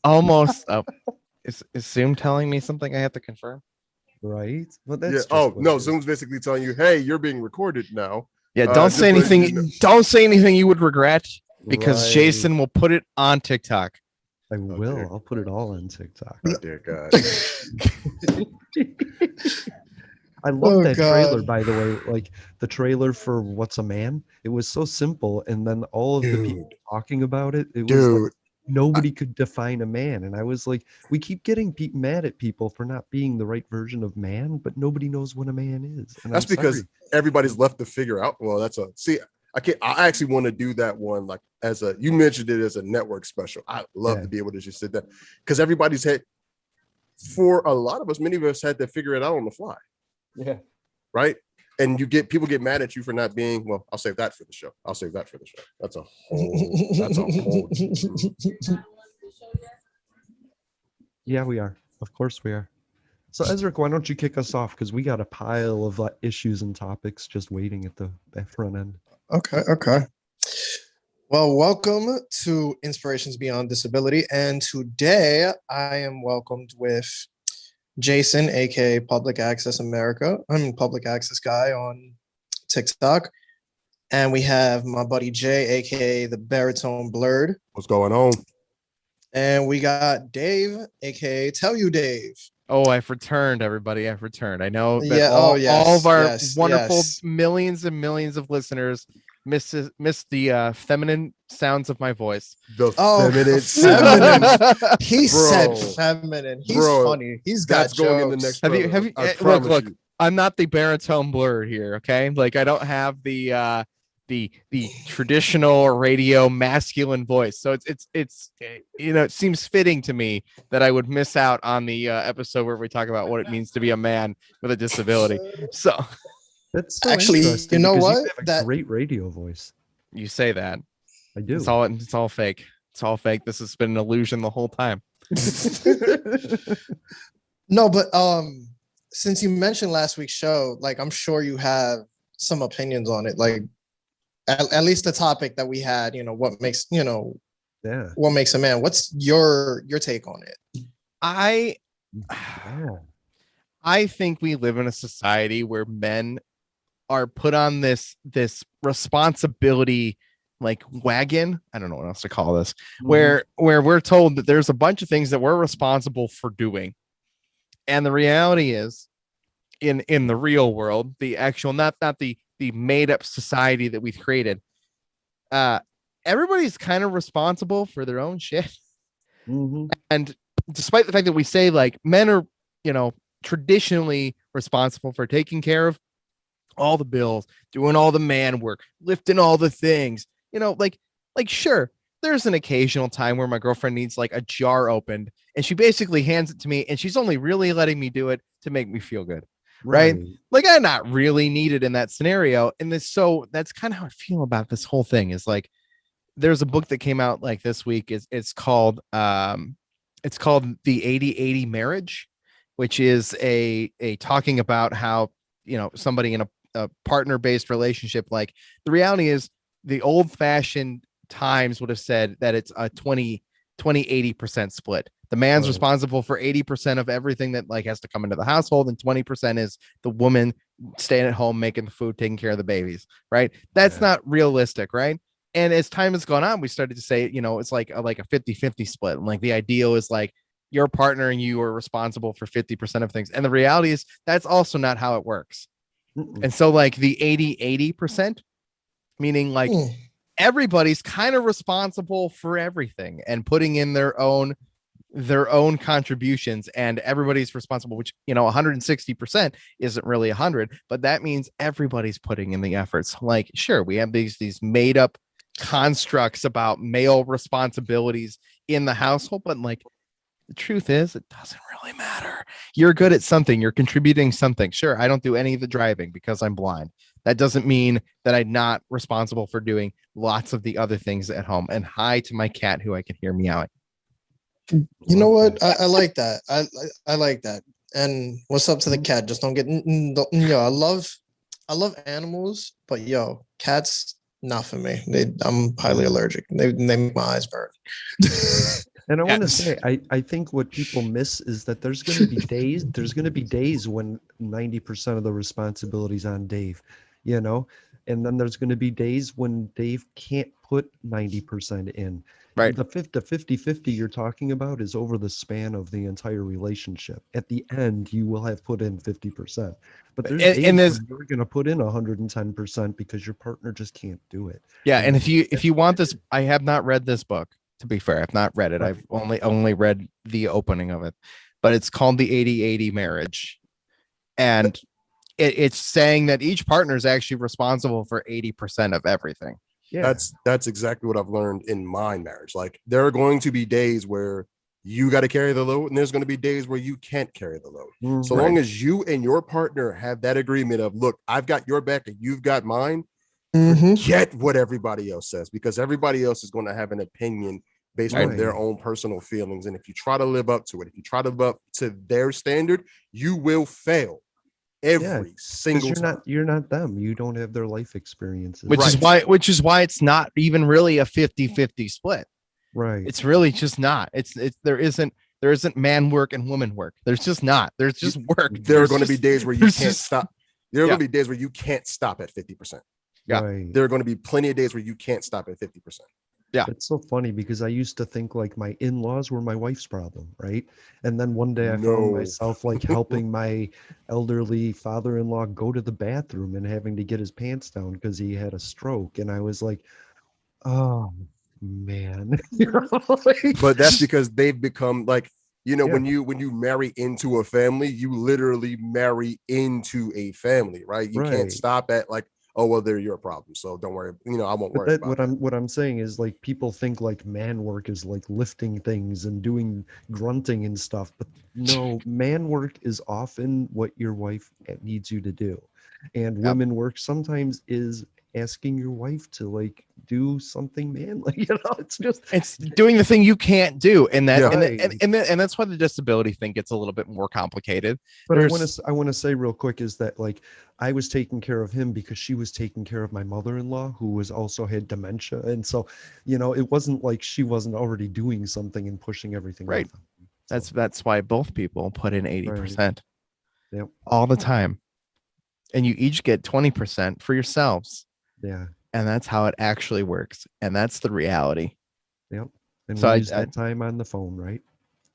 almost. Is Zoom telling me something I have to confirm? Right. Well, Yeah. that's Oh no, Zoom's basically telling you, hey, you're being recorded now. Yeah. Don't say anything. Don't say anything you would regret, because Jason will put it on TikTok. I will. Dear. I'll put it all on TikTok. Oh dear God. I love that trailer, by the way. Like the trailer for What's a Man? It was so simple, and then all of the people talking about it. It was like nobody could define a man, and I was like, we keep getting mad at people for not being the right version of man, but nobody knows what a man is. And that's because everybody's left to figure out. Well, I actually want to do that one, like you mentioned it as a network special. I'd love to be able to just sit there, because everybody's had, for a lot of us, many of us had to figure it out on the fly. Yeah. Right. And people get mad at you for not being, well, I'll save that for the show. That's a whole. Yeah, we are. Of course we are. So Ezrick, why don't you kick us off? Because we got a pile of issues and topics just waiting at the front end. Okay. Well, welcome to Inspirations Beyond Disability. And today I am welcomed with Jason, aka Public Access America. I'm Public Access Guy on TikTok. And we have my buddy Jay, aka the Baritone Blurred. What's going on? And we got Dave, aka Tell You Dave. Oh, I've returned, everybody. I've returned. I know that all of our wonderful millions and millions of listeners missed the feminine sounds of my voice. Feminine. He said feminine. He's funny. He's got jokes. Going in the next. Have you? Look. I'm not the baritone blur here. Okay, like I don't have the traditional radio masculine voice. So it's it seems fitting to me that I would miss out on the episode where we talk about what it means to be a man with a disability. So. That's so actually, you know what? You have a great radio voice. You say that. I do. It's all fake. It's all fake. This has been an illusion the whole time. No, but since you mentioned last week's show, like I'm sure you have some opinions on it. Like at least the topic that we had, what makes what makes a man. What's your take on it? I think we live in a society where men are put on this responsibility like wagon. I don't know what else to call this, where we're told that there's a bunch of things that we're responsible for doing. And the reality is in the real world, the actual, not the made up society that we've created, everybody's kind of responsible for their own shit. And despite the fact that we say like men are, traditionally responsible for taking care of all the bills, doing all the man work, lifting all the things, like sure, there's an occasional time where my girlfriend needs like a jar opened and she basically hands it to me and she's only really letting me do it to make me feel good. Right. Like I'm not really needed in that scenario. And so that's kind of how I feel about this whole thing is like, there's a book that came out like this week. It's called The 80-80 Marriage, which is a talking about how, somebody in a partner-based relationship, like the reality is the old-fashioned times would have said that it's a 20-80% split. The man's responsible for 80% of everything that like has to come into the household, and 20% is the woman staying at home, making the food, taking care of the babies. Right. That's not realistic. Right. And as time has gone on, we started to say, it's like a 50-50 split. And like the ideal is like your partner and you are responsible for 50% of things. And the reality is that's also not how it works. And so like the 80%, meaning like everybody's kind of responsible for everything and putting in their own contributions, and everybody's responsible, which 160% isn't really 100, but that means everybody's putting in the efforts. Like sure, we have these made up constructs about male responsibilities in the household, but like the truth is it doesn't really matter. You're good at something, you're contributing something. Sure, I don't do any of the driving because I'm blind. That doesn't mean that I'm not responsible for doing lots of the other things at home. And hi to my cat who I can hear meowing. You know what? I like that. I like that. And what's up to the cat? Just don't get. I love animals, but cats not for me. I'm highly allergic. They make my eyes burn. And I want to say, I think what people miss is that there's going to be days when 90% of the responsibility's on Dave, you know, and then there's going to be days when Dave can't put 90% in. Right. The 50-50 you're talking about is over the span of the entire relationship. At the end, you will have put in 50%, but there's days when you're going to put in 110% because your partner just can't do it. Yeah, and if you want this, I have not read this book. To be fair, I've not read it. Right. I've only read the opening of it, but it's called the 80-80 marriage, and it's saying that each partner is actually responsible for 80% of everything. Yeah, that's exactly what I've learned in my marriage. Like, there are going to be days where you got to carry the load, and there's going to be days where you can't carry the load. So long as you and your partner have that agreement of, look, I've got your back and you've got mine. Forget what everybody else says, because everybody else is going to have an opinion based on their own personal feelings. And if you try to live up to it, if you try to live up to their standard, you will fail every single time. You're not them. You don't have their life experiences. Which is why it's not even really a 50-50 split. Right. It's really just not. There isn't man work and woman work. There's just not. There's just work. There are going to be days where you can't stop. There are going to be days where you can't stop at 50%. Yeah. Right. There are going to be plenty of days where you can't stop at 50%. Yeah. It's so funny because I used to think like my in-laws were my wife's problem, right? And then one day I found myself like helping my elderly father-in-law go to the bathroom and having to get his pants down because he had a stroke. And I was like, oh man. But that's because they've become like, when you marry into a family, you literally marry into a family, right? You can't stop at like, oh, well, they're your problem, so don't worry. I won't worry about it. What I'm saying is like people think like man work is like lifting things and doing grunting and stuff, but no, man work is often what your wife needs you to do, and women work sometimes is asking your wife to like do something manly. It's doing the thing you can't do, and that's why the disability thing gets a little bit more complicated. But I want to say real quick is that like I was taking care of him because she was taking care of my mother-in-law who was also had dementia, and so it wasn't like she wasn't already doing something and pushing everything right. So, that's why both people put in 80% all the time, and you each get 20% for yourselves. Yeah. And that's how it actually works. And that's the reality. Yep. And so we use that time on the phone, right?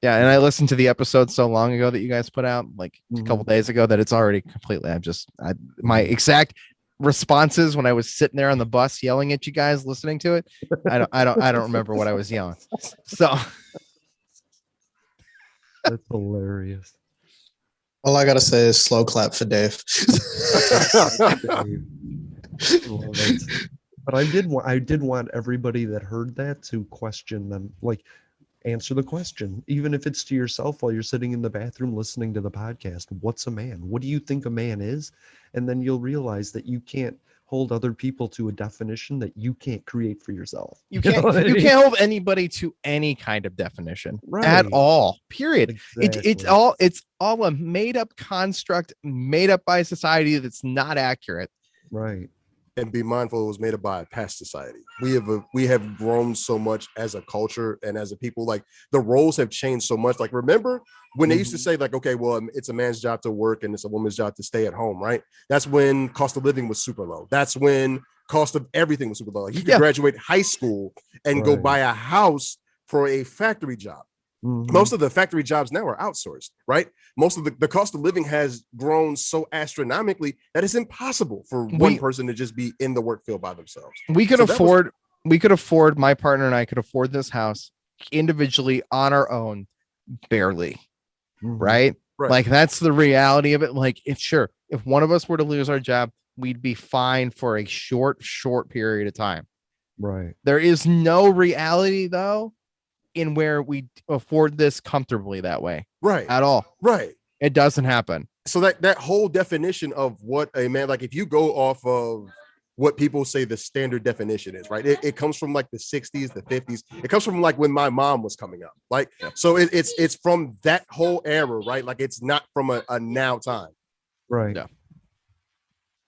Yeah. And I listened to the episode so long ago that you guys put out like a couple days ago that it's already completely, my exact responses when I was sitting there on the bus yelling at you guys, listening to it. I don't remember what I was yelling. So that's hilarious. All I got to say is slow clap for Dave. But I did want everybody that heard that to question them, like answer the question, even if it's to yourself while you're sitting in the bathroom listening to the podcast. What's a man? What do you think a man is? And then you'll realize that you can't hold other people to a definition that you can't create for yourself. You can't hold anybody to any kind of definition at all. Period. Exactly. It's all a made up construct made up by society that's not accurate. Right. And be mindful it was made up by a past society. We have grown so much as a culture and as a people. Like the roles have changed so much. Like remember when they used to say like, okay, well, it's a man's job to work and it's a woman's job to stay at home, right? That's when cost of living was super low. That's when cost of everything was super low. Like you could graduate high school and go buy a house for a factory job. Most of the factory jobs now are outsourced, right? Most of the cost of living has grown so astronomically that it's impossible for one person to just be in the work field by themselves. We could afford, my partner and I could afford this house individually on our own, barely, right? Like that's the reality of it. Like if one of us were to lose our job, we'd be fine for a short period of time. Right. There is no reality though in where we afford this comfortably that way, right? At all, right? It doesn't happen. So that whole definition of what a man, like if you go off of what people say the standard definition is, right? It comes from like the 60s, the 50s. It comes from like when my mom was coming up, like so it's from that whole era, right? Like it's not from a now time, right? Yeah.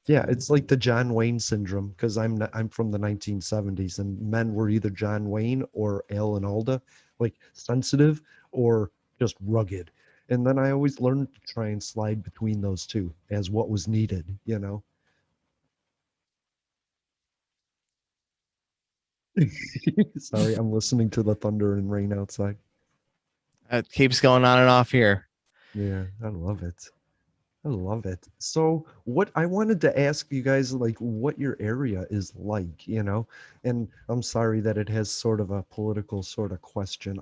Yeah, it's like the John Wayne syndrome because I'm from the 1970s and men were either John Wayne or Alan Alda, like sensitive or just rugged. And then I always learned to try and slide between those two as what was needed, you know. Sorry, I'm listening to the thunder and rain outside. It keeps going on and off here. Yeah, I love it. I love it. So, what I wanted to ask you guys, like, what your area is like, you know? And I'm sorry that it has sort of a political sort of question.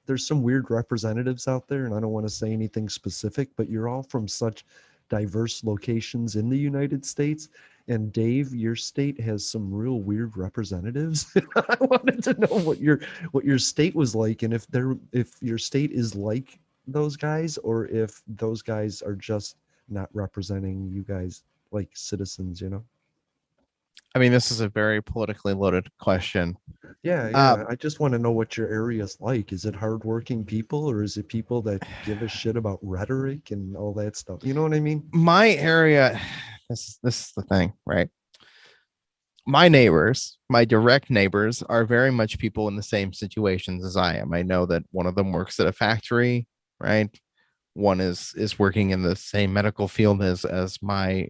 There's some weird representatives out there, and I don't want to say anything specific, but you're all from such diverse locations in the United States. And Dave, your state has some real weird representatives. I wanted to know what your state was like, and if your state is like those guys, or if those guys are just not representing you guys like citizens, you know? I mean, this is a very politically loaded question. Yeah. I just want to know what your area's like. Is it hardworking people, or is it people that give a shit about rhetoric and all that stuff? You know what I mean? My area, this is the thing, right? My neighbors, my direct neighbors, are very much people in the same situations as I am. I know that one of them works at a factory, right? One is working in the same medical field as my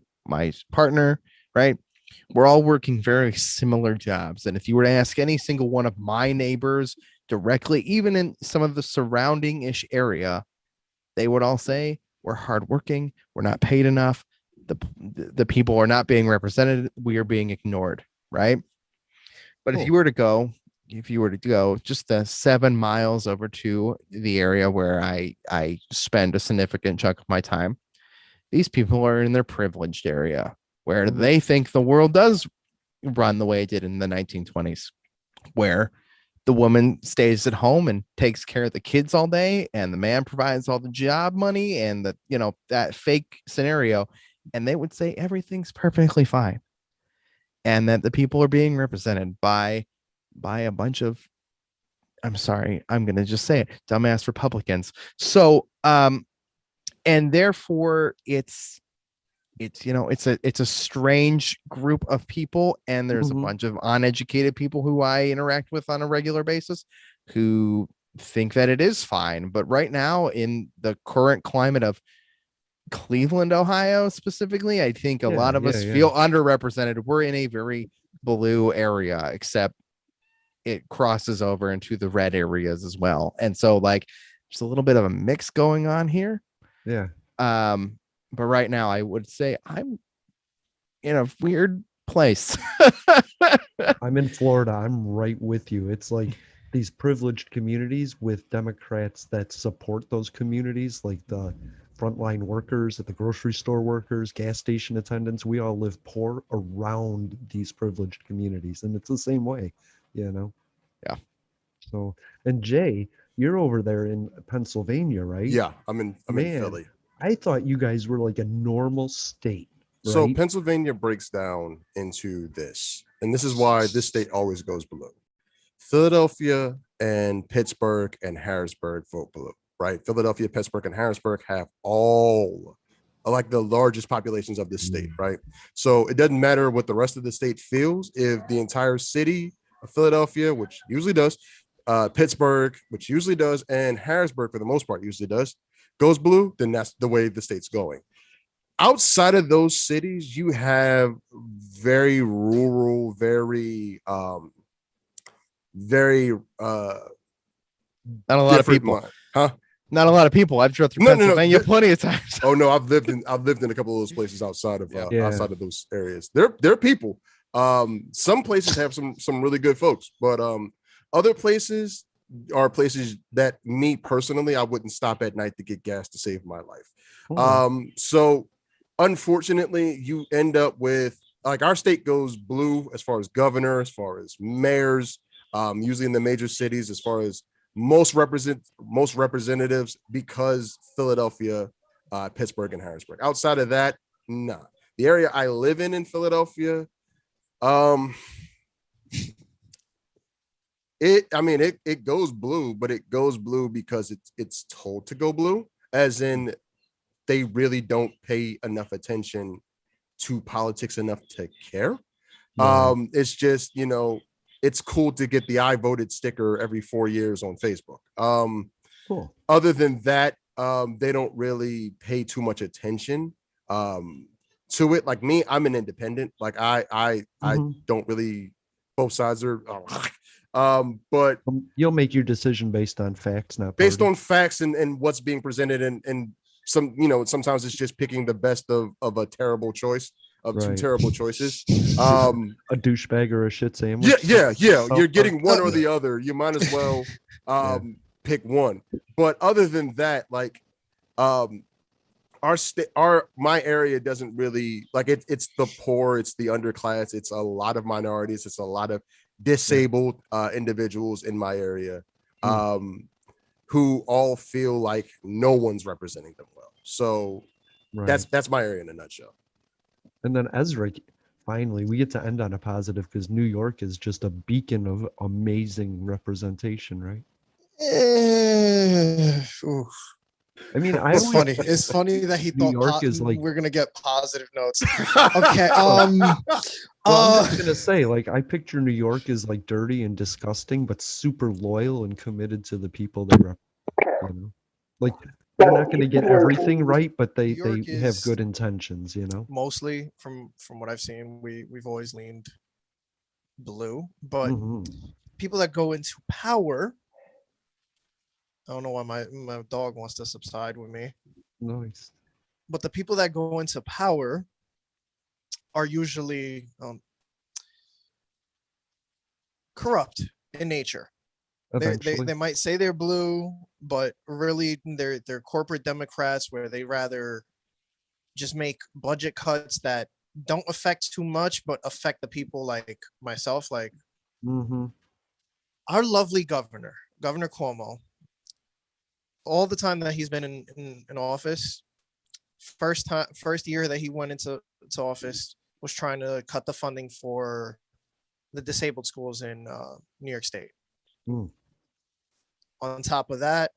partner, right? We're all working very similar jobs. And if you were to ask any single one of my neighbors directly, even in some of the surrounding ish area, they would all say we're hardworking, we're not paid enough, the people are not being represented, we are being ignored, right? But Cool. if you were to go just 7 miles over to the area where I spend a significant chunk of my time, these people are in their privileged area where they think the world does run the way it did in the 1920s, where the woman stays at home and takes care of the kids all day, and the man provides all the job money and that fake scenario. And they would say everything's perfectly fine, and that the people are being represented by a bunch of, I'm sorry, I'm gonna just say it, dumbass Republicans. So and therefore it's a strange group of people, and there's a bunch of uneducated people who I interact with on a regular basis who think that it is fine. But right now, in the current climate of Cleveland, Ohio specifically, I think a lot of us feel underrepresented. We're in a very blue area, except it crosses over into the red areas as well. And so like there's a little bit of a mix going on here. Yeah. But right now I would say I'm in a weird place. I'm in Florida. I'm right with you. It's like these privileged communities with Democrats that support those communities, like the frontline workers, at the grocery store workers, gas station attendants. We all live poor around these privileged communities, and it's the same way, you know? Yeah. So, and Jay, you're over there in Pennsylvania, right? Yeah, I'm in Philly. I thought you guys were like a normal state. Right? So Pennsylvania breaks down into this, and this is why this state always goes blue. Philadelphia and Pittsburgh and Harrisburg vote blue, right? Philadelphia, Pittsburgh, and Harrisburg have all like the largest populations of this state, right? So it doesn't matter what the rest of the state feels. If the entire city of Philadelphia, which usually does, Pittsburgh, which usually does, and Harrisburg for the most part usually does, goes blue, then that's the way the state's going. Outside of those cities, you have very rural, very not a lot of people, huh? Not a lot of people. I've driven through Pennsylvania plenty of times. Oh no, I've lived in a couple of those places outside of outside of those areas. They're people. Some places have some really good folks, but other places are places that me personally I wouldn't stop at night to get gas to save my life. So unfortunately, you end up with like our state goes blue as far as governor, as far as mayors, usually in the major cities, as far as most representatives, because Philadelphia, Pittsburgh, and Harrisburg. Outside of that, nah. The area I live in Philadelphia, it goes blue, but it goes blue because it's told to go blue, as in they really don't pay enough attention to politics enough to care. Right. It's just, you know, it's cool to get the I voted sticker every 4 years on Facebook. Cool. Other than that, they don't really pay too much attention to it. Like me, I'm an independent. Like I don't really, both sides are but you'll make your decision based on facts, not based party. on facts and what's being presented, and some, you know, sometimes it's just picking the best of a terrible choice, of two terrible choices. A douchebag or a shit sandwich. Yeah. You're getting one or the other. You might as well pick one. But other than that, like my area doesn't really, like, it's the poor, it's the underclass, it's a lot of minorities, it's a lot of disabled individuals in my area who all feel like no one's representing them well. So that's my area in a nutshell. And then Ezrick, finally, we get to end on a positive because New York is just a beacon of amazing representation, right? I mean, it's funny that he New thought York is like, we're gonna get positive notes. Okay. I'm just gonna say, like, I picture New York as like dirty and disgusting, but super loyal and committed to the people they represent. You know, like they're not gonna get everything right, but they have good intentions. You know, mostly from what I've seen, we've always leaned blue, but people that go into power. I don't know why my dog wants to subside with me. Nice. But the people that go into power are usually corrupt in nature. They might say they're blue, but really they're corporate Democrats where they rather just make budget cuts that don't affect too much, but affect the people like myself. Like our lovely governor, Governor Cuomo, all the time that he's been in office, first year that he went into office was trying to cut the funding for the disabled schools in New York State. On top of that,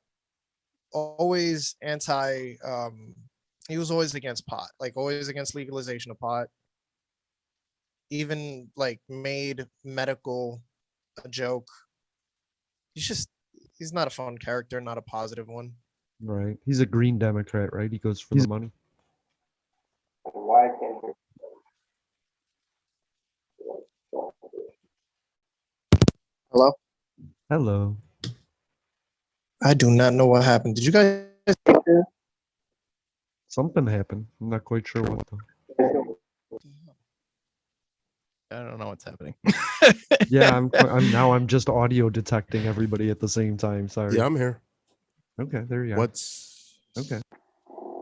always he was always against pot, like always against legalization of pot. Even like made medical a joke. He's not a fun character, not a positive one. Right. He's a green Democrat, right? He goes for the money. Why can't you? Hello? Hello. I do not know what happened. Did you guys? Something happened. I'm not quite sure what though. I don't know what's happening. Yeah, I'm just audio detecting everybody at the same time. Sorry. Yeah, I'm here. Okay, there you are. Okay.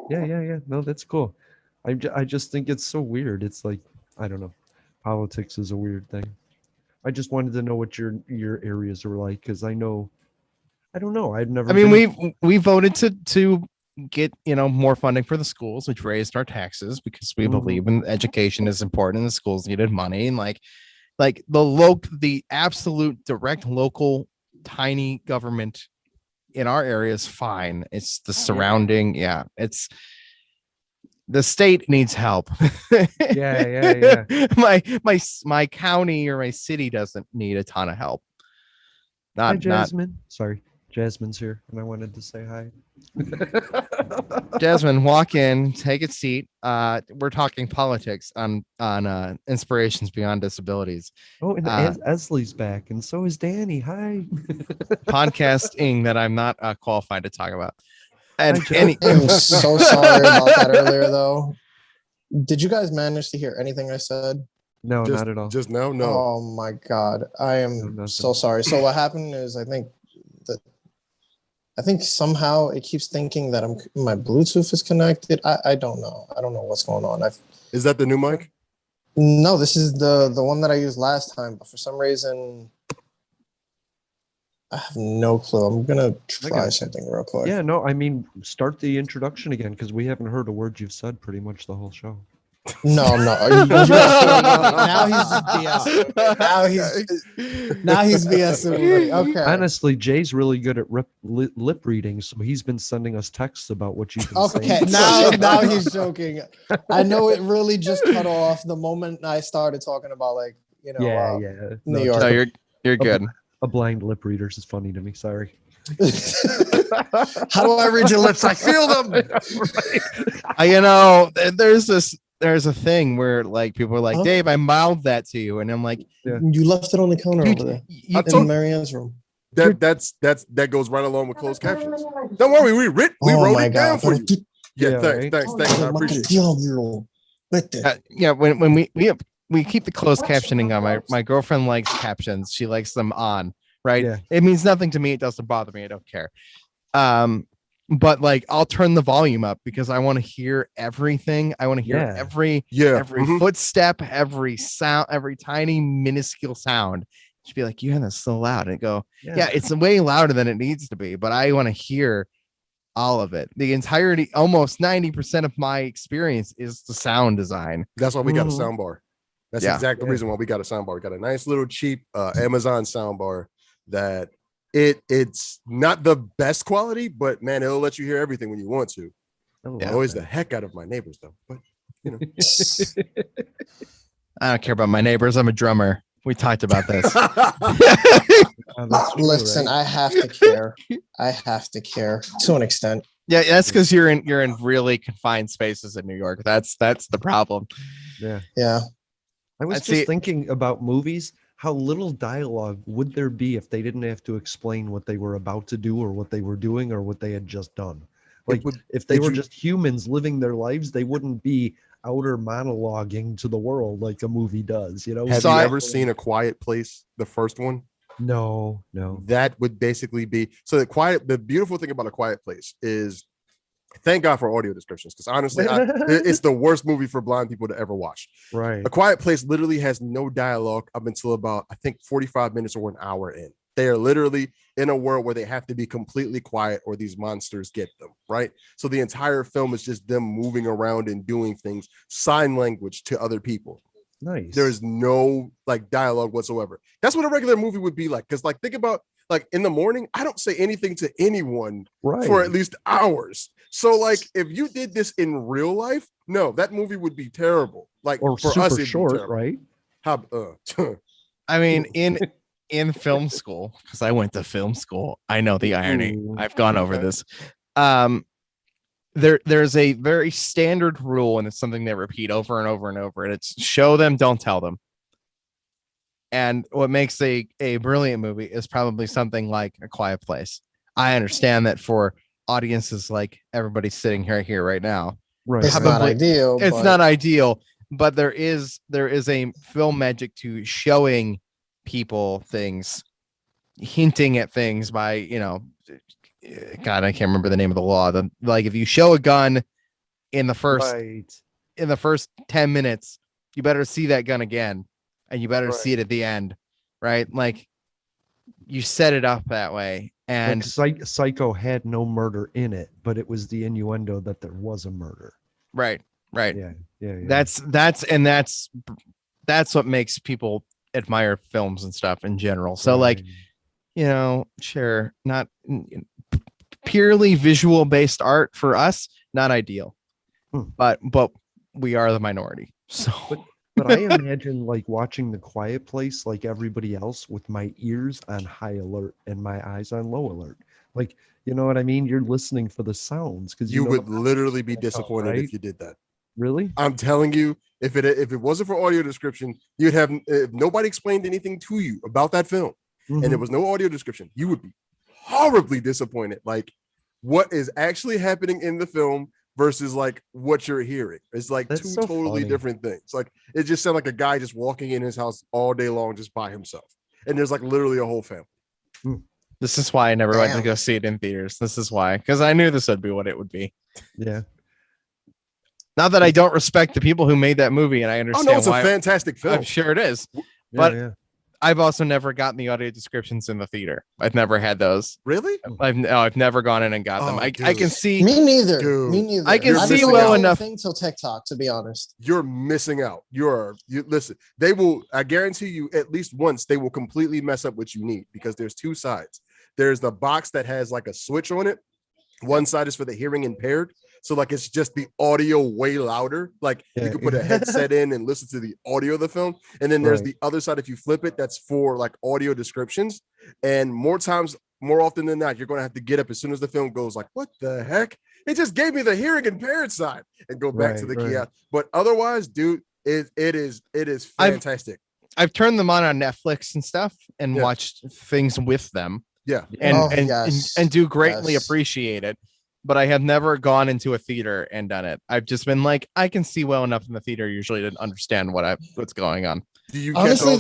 Yeah. No, that's cool. I just think it's so weird. It's like, I don't know. Politics is a weird thing. I just wanted to know what your areas were like, because I don't know. I've never. I mean, we voted to get, you know, more funding for the schools, which raised our taxes because we believe in education is important and the schools needed money, and like the absolute direct local tiny government in our area is fine. It's the surrounding, it's the state needs help. Yeah. My county or my city doesn't need a ton of help. Hi, Jasmine. Sorry. Jasmine's here, and I wanted to say hi. Jasmine, walk in, take a seat. We're talking politics on Inspirations Beyond Disabilities. Oh, and Esley's back, and so is Danny. Hi. Podcasting that I'm not qualified to talk about. And I'm so sorry about that earlier, though. Did you guys manage to hear anything I said? No, not at all. Just now? No. Oh my God. I am so sorry. So what happened is I think somehow it keeps thinking that my Bluetooth is connected. I don't know. I don't know what's going on. Is that the new mic? No, this is the one that I used last time, but for some reason I have no clue. I'm gonna try something real quick. Yeah, no, I mean, start the introduction again because we haven't heard a word you've said pretty much the whole show. No. Now he's just BSing. Now he's BSing. Okay. Honestly, Jay's really good at lip reading, so he's been sending us texts about what you've been saying. Okay, now he's joking. I know it really just cut off the moment I started talking about New York. No, you're good. A blind lip reader is funny to me. Sorry. How do I read your lips? I feel them. There's a thing where like people are like, Dave, I mouthed that to you, and I'm like, you left it on the counter over there in Marianne's room. That goes right along with closed captions. Don't worry, we wrote it down for you. Yeah, thanks. I appreciate it. When we keep the closed captioning on. My girlfriend likes captions. She likes them on. Right. Yeah. It means nothing to me. It doesn't bother me. I don't care. But like I'll turn the volume up because I want to hear everything. I want to hear every footstep, every sound, every tiny minuscule sound. She'd be like, that's so loud. And I go, it's way louder than it needs to be, but I want to hear all of it. The entirety, almost 90% of my experience is the sound design. That's why we got a sound bar. That's exactly the reason why we got a sound bar. We got a nice little cheap Amazon sound bar that it's not the best quality, but man, it'll let you hear everything when you want to. It annoys the heck out of my neighbors though, but I don't care about my neighbors. I'm a drummer. We talked about this. Listen, right? I have to care. I have to care to an extent. Yeah, that's because you're in really confined spaces in New York. That's the problem. Yeah. I was just thinking about movies. How little dialogue would there be if they didn't have to explain what they were about to do or what they were doing or what they had just done? Like if they were just humans living their lives, they wouldn't be outer monologuing to the world like a movie does, Have you ever seen A Quiet Place, the first one? No. That would basically be the beautiful thing about A Quiet Place is, thank God for audio descriptions, because honestly, it's the worst movie for blind people to ever watch. Right. A Quiet Place literally has no dialogue up until about, I think, 45 minutes or an hour in. They are literally in a world where they have to be completely quiet or these monsters get them, right? So the entire film is just them moving around and doing things, sign language to other people. Nice. There's no dialogue whatsoever. That's what a regular movie would be like. Because think about in the morning, I don't say anything to anyone for at least hours. So if you did this in real life, no, that movie would be terrible. Or for super us, it'd short, be right? How? I mean, in film school, because I went to film school, I know the irony. I've gone over this. There's a very standard rule, and it's something they repeat over and over and over, and it's show them, don't tell them. And what makes a brilliant movie is probably something like A Quiet Place. I understand that for audiences like everybody sitting here right now, it's not ideal. It's not ideal, but there is a film magic to showing people things, hinting at things by God, I can't remember the name of the law. If you show a gun in the first 10 minutes, you better see that gun again, and you better see it at the end, right? You set it up that way. And Psycho had no murder in it, but it was the innuendo that there was a murder. Right. Yeah. That's what makes people admire films and stuff in general. So sure, not purely visual based art for us, not ideal, but we are the minority. So but I imagine watching The Quiet Place like everybody else with my ears on high alert and my eyes on low alert. You know what I mean? You're listening for the sounds, because you would literally be disappointed if you did that. Really? I'm telling you, if it wasn't for audio description, you'd have, if nobody explained anything to you about that film, and there was no audio description, you would be horribly disappointed. What is actually happening in the film versus what you're hearing. It's two totally different things. It just sounds like a guy just walking in his house all day long just by himself, and there's literally a whole family. This is why I never went to go see it in theaters. This is why, because I knew this would be what it would be. Yeah. Not that I don't respect the people who made that movie, and I understand. Oh no, it's a fantastic film. I'm sure it is, but I've also never gotten the audio descriptions in the theater. I've never had those. Really? I've never gone in and got them. I can see. Me neither. Dude, Me neither. I can I see didn't well know enough. anything till TikTok, to be honest. You're missing out. You listen. They will. I guarantee you, at least once they will completely mess up what you need because there's two sides. There's the box that has like a switch on it. One side is for the hearing impaired. So like it's just the audio way louder. Like you can put a headset in and listen to the audio of the film. And then there's the other side. If you flip it, that's for like audio descriptions. And more often than not, you're going to have to get up as soon as the film goes like, what the heck? It just gave me the hearing impaired side and go back to the kiosk. But otherwise, dude, it is fantastic. I've turned them on Netflix and stuff and watched things with them. Yeah. And do greatly appreciate it. But I have never gone into a theater and done it. I've just been like, I can see well enough in the theater usually to understand what's going on. Do you catch all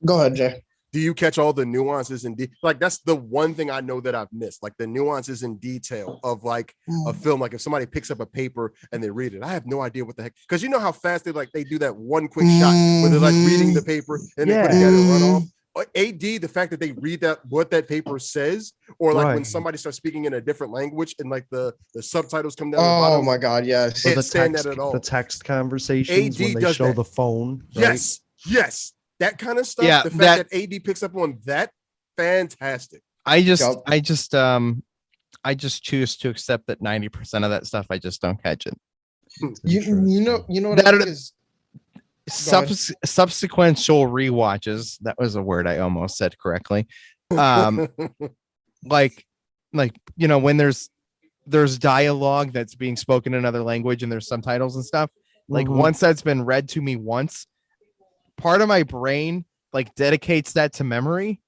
Go ahead, Jay. Do you catch all the nuances and like that's the one thing I know that I've missed, like the nuances in detail of like a film. Like if somebody picks up a paper and they read it, I have no idea what the heck, because you know how fast they do that one quick shot where they're like reading the paper and they put it and run off. AD, the fact that they read what that paper says, or like when somebody starts speaking in a different language and like the subtitles come down. Oh my God, yes. Can't stand that at all. The text conversations when they show the phone. Right? Yes. That kind of stuff. Yeah, the fact that AD picks up on that, fantastic. I just choose to accept that 90% of that stuff I just don't catch it. You know what I think is subsequential rewatches. That was a word I almost said correctly. Like when there's dialogue that's being spoken in another language and there's subtitles and stuff. Like once that's been read to me once, part of my brain like dedicates that to memory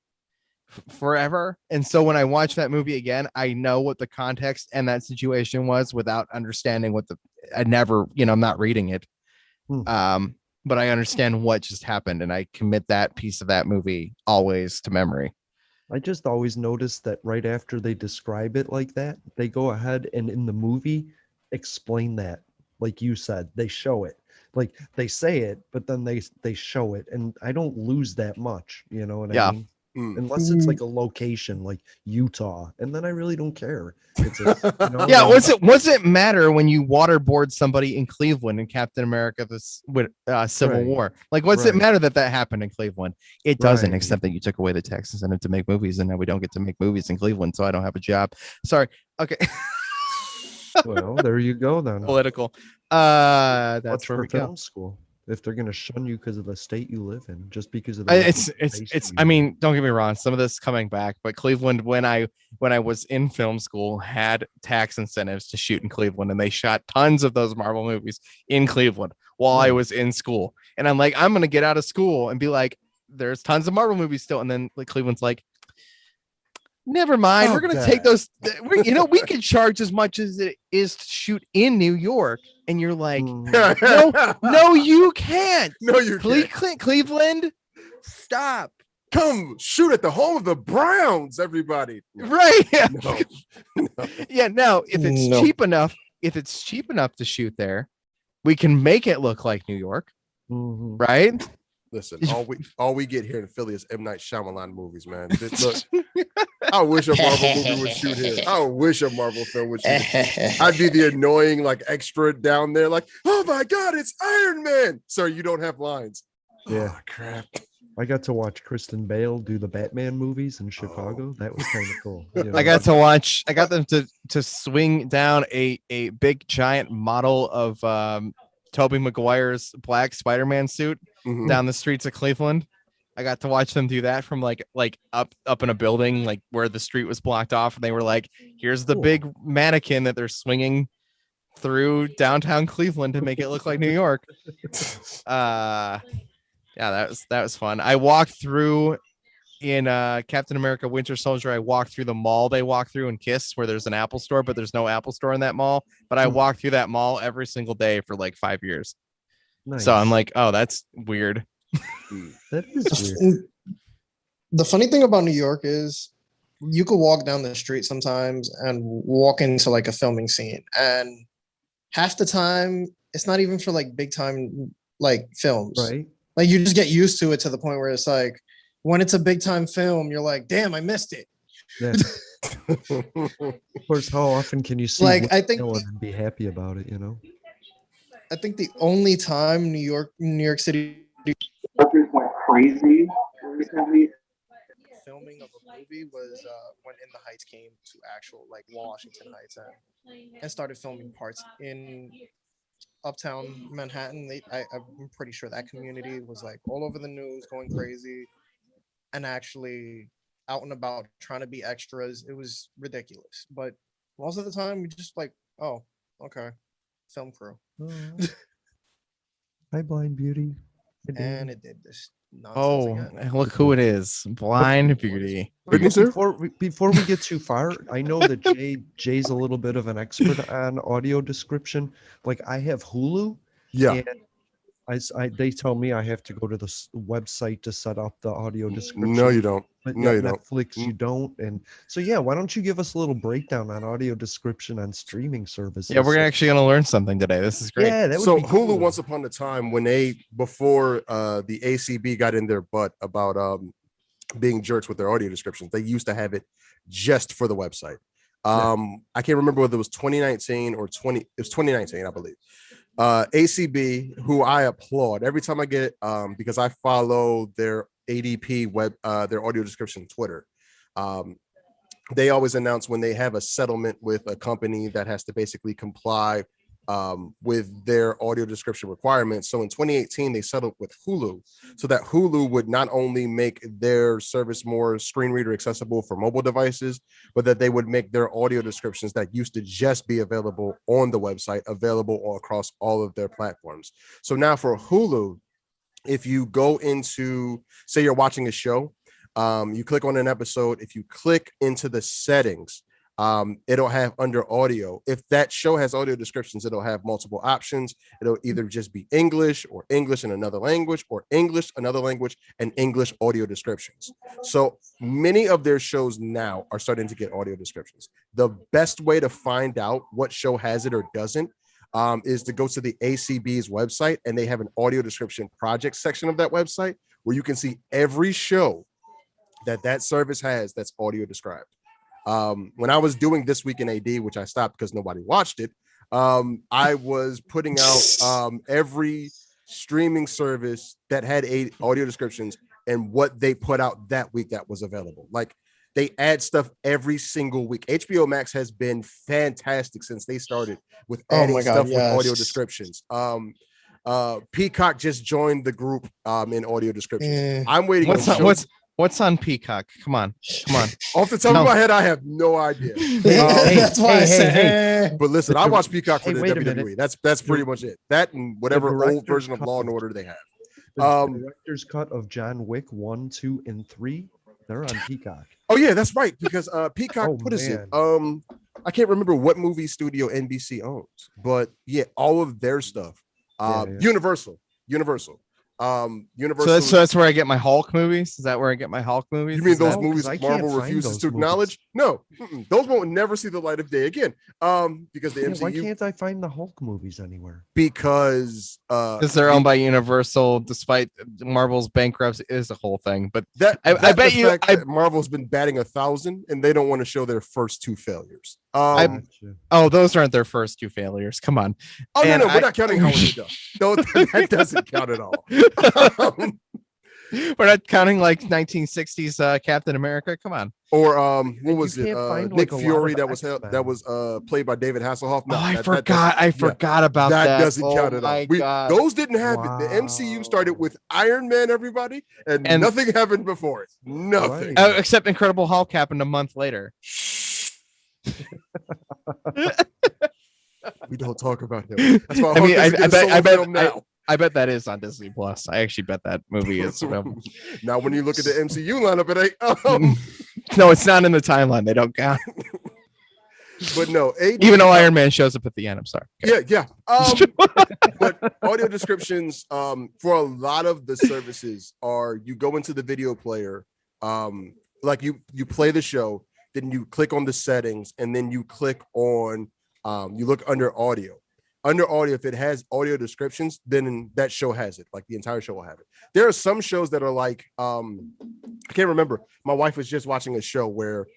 forever. And so when I watch that movie again, I know what the context and that situation was without understanding I'm not reading it. But I understand what just happened, and I commit that piece of that movie always to memory. I just always noticed that right after they describe it like that, they go ahead and in the movie explain that. Like you said, they show it. Like they say it, but then they show it, and I don't lose that much. You know what I mean? Unless it's like a location like Utah, and then I really don't care. What's it matter when you waterboard somebody in Cleveland in Captain America Civil War? Like, what's it matter that happened in Cleveland? It doesn't, except that you took away the tax incentive to make movies, and now we don't get to make movies in Cleveland, so I don't have a job. Sorry. Okay. Well, there you go then. Political. That's where we go. Film school. If they're going to shun you because of the state you live in, just because of it's I mean, don't get me wrong, some of this is coming back, but Cleveland, when I was in film school, had tax incentives to shoot in Cleveland, and they shot tons of those Marvel movies in Cleveland while I was in school. And I'm like, I'm going to get out of school and be like, there's tons of Marvel movies still. And then like Cleveland's like, never mind. We're going to take those. We can charge as much as it is to shoot in New York. And you're like, no, you can't. No, you can't. Cleveland, stop. Come shoot at the home of the Browns, everybody. Right. Yeah. No. Yeah. Now, if it's cheap enough to shoot there, we can make it look like New York. Right. Listen, all we get here in Philly is M. Night Shyamalan movies, man. Look, I wish a Marvel movie would shoot here. I wish a Marvel film would shoot here. I'd be the annoying like extra down there, like, oh my God, it's Iron Man. Sir, you don't have lines. Yeah. Oh, crap. I got to watch Kristen Bale do the Batman movies in Chicago. That was kind of cool. I got them to swing down a big giant model of Tobey Maguire's black Spider-Man suit down the streets of Cleveland. I got to watch them do that from like up in a building, like where the street was blocked off. And they were like, here's the big mannequin that they're swinging through downtown Cleveland to make it look like New York. Yeah, that was fun. I walked through in Captain America Winter Soldier. I walked through the mall they walk through in Kiss, where there's an Apple store, but there's no Apple store in that mall. But I walked through that mall every single day for like 5 years. Nice. So I'm like, oh, that's weird. That is weird. The funny thing about New York is you could walk down the street sometimes and walk into like a filming scene, and half the time it's not even for like big time like films. Right. Like you just get used to it to the point where it's like when it's a big time film, you're like, damn, I missed it. Yeah. Of course, how often can you see Like I think and be happy about it? I think the only time New York City went crazy recently. filming of a movie was when In the Heights came to actual like Washington Heights and started filming parts in uptown Manhattan. I'm pretty sure that community was like all over the news, going crazy, and actually out and about trying to be extras. It was ridiculous, but most of the time we just like, oh, okay, film crew. Hi, Blind Beauty. And it did this nonsense Oh, again. look who it is. Blind Beauty. Before we get too far, I know that Jay's a little bit of an expert on audio description. Like I have Hulu. Yeah. And they tell me I have to go to the website to set up the audio description. No, you don't. But No, you Netflix, don't. you don't. And so, yeah, why don't you give us a little breakdown on audio description on streaming services? Yeah, we're actually going to learn something today. This is great. Yeah, that would So be Hulu, cool. once upon a time, when before the ACB got in their butt about being jerks with their audio descriptions, they used to have it just for the website. I can't remember whether it was 2019 or 20. It was 2019, I believe. ACB, who I applaud every time I get because I follow their ADP their audio description Twitter. They always announce when they have a settlement with a company that has to basically comply with their audio description requirements. So in 2018, they settled with Hulu so that Hulu would not only make their service more screen reader accessible for mobile devices, but that they would make their audio descriptions that used to just be available on the website available across all of their platforms. So now for Hulu, if you go into, say you're watching a show, you click on an episode, if you click into the settings, it'll have under audio. If that show has audio descriptions, it'll have multiple options. It'll either just be English or English in another language or English, another language, and English audio descriptions. So many of their shows now are starting to get audio descriptions. The best way to find out what show has it or doesn't is to go to the ACB's website, and they have an audio description project section of that website where you can see every show that service has that's audio described. When I was doing This Week in AD, which I stopped because nobody watched it, I was putting out every streaming service that had audio descriptions and what they put out that week that was available. Like they add stuff every single week. HBO Max has been fantastic since they started with adding stuff with audio descriptions. Peacock just joined the group in audio descriptions. I'm waiting. What's on Peacock? Come on. Off the top of my head, I have no idea. That's why I said. But listen, I watch Peacock for the WWE. That's pretty much it. That and whatever old version of Law and Order they have. The director's cut of John Wick 1, 2, and 3. They're on Peacock. Oh yeah, that's right. Because Peacock, what is it? I can't remember what movie studio NBC owns, but yeah, all of their stuff. Universal. So that's where I get my Hulk movies. Is that where I get my Hulk movies? You mean those movies Marvel refuses to acknowledge? No, those won't never see the light of day again. Because the MCU. Why can't I find the Hulk movies anywhere? Because they're owned by Universal, despite Marvel's bankruptcy is a whole thing. But I bet you Marvel's been batting 1,000, and they don't want to show their first two failures. Those aren't their first two failures. Come on. Oh no, we're not counting Howard the Duck. No, that doesn't count at all. We're not counting like 1960s Captain America. Come on. Or what was it? Nick Fury that was played by David Hasselhoff. No, I forgot about that. That doesn't count at all. Those didn't happen. The MCU started with Iron Man, everybody, and nothing happened before it. Nothing. Except Incredible Hulk happened a month later. We don't talk about him. That's why I bet that is on Disney Plus. I actually bet that movie is. Now, when you look at the MCU lineup, it ain't. No, it's not in the timeline. They don't count. But no, even though Iron Man shows up at the end. I'm sorry. Yeah. But audio descriptions for a lot of the services are you go into the video player, like you play the show, then you click on the settings, and then you click on you look under audio. under audio, if it has audio descriptions, then that show has it. Like the entire show will have it. There are some shows that are like, I can't remember. My wife was just watching a show where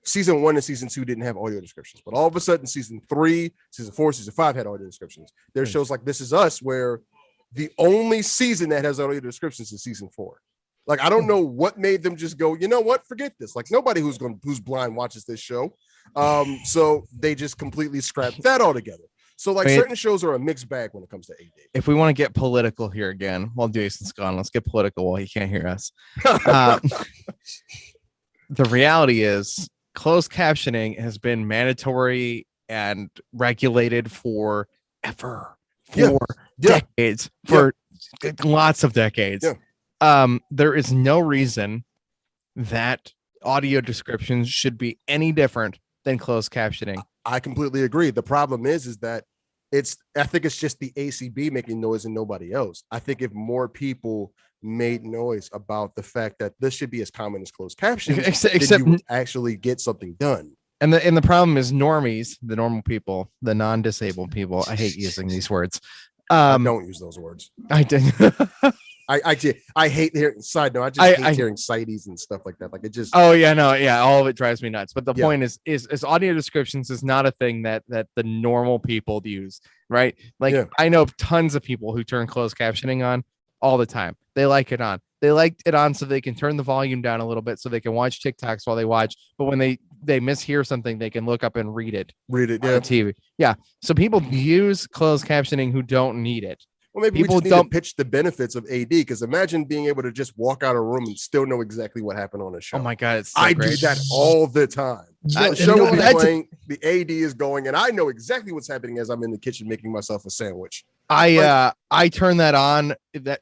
season 1 and season 2 didn't have audio descriptions, but all of a sudden season 3, season 4, season 5 had audio descriptions. There's shows like This Is Us where the only season that has audio descriptions is season 4. Like, I don't know what made them just go, you know what, forget this. Like, nobody who's blind watches this show. So they just completely scrapped that altogether. So like certain shows are a mixed bag when it comes to AD. If we want to get political here again, while Jason's gone, let's get political while he can't hear us. The reality is closed captioning has been mandatory and regulated for decades, for lots of decades. There is no reason that audio descriptions should be any different than closed captioning. I completely agree. The problem is that I think it's just the ACB making noise and nobody else. I think if more people made noise about the fact that this should be as common as closed captioning, except you actually get something done. And the problem is normies, the normal people, the non-disabled people. I hate using these words. I don't use those words. I did. I hate hearing side note. I hate hearing sighties and stuff like that. Like it just. Oh yeah, no, yeah. All of it drives me nuts. But the point is audio descriptions is not a thing that the normal people use, right? Like I know tons of people who turn closed captioning on all the time. They like it on. They like it on so they can turn the volume down a little bit so they can watch TikToks while they watch. But when they mishear something, they can look up and read it. On the TV. Yeah. So people use closed captioning who don't need it. Well, maybe people we just need to pitch the benefits of AD, because imagine being able to just walk out of a room and still know exactly what happened on a show. Oh my God. It's I do that all the time. The show will be playing, the AD is going, and I know exactly what's happening as I'm in the kitchen making myself a sandwich. I turn that on.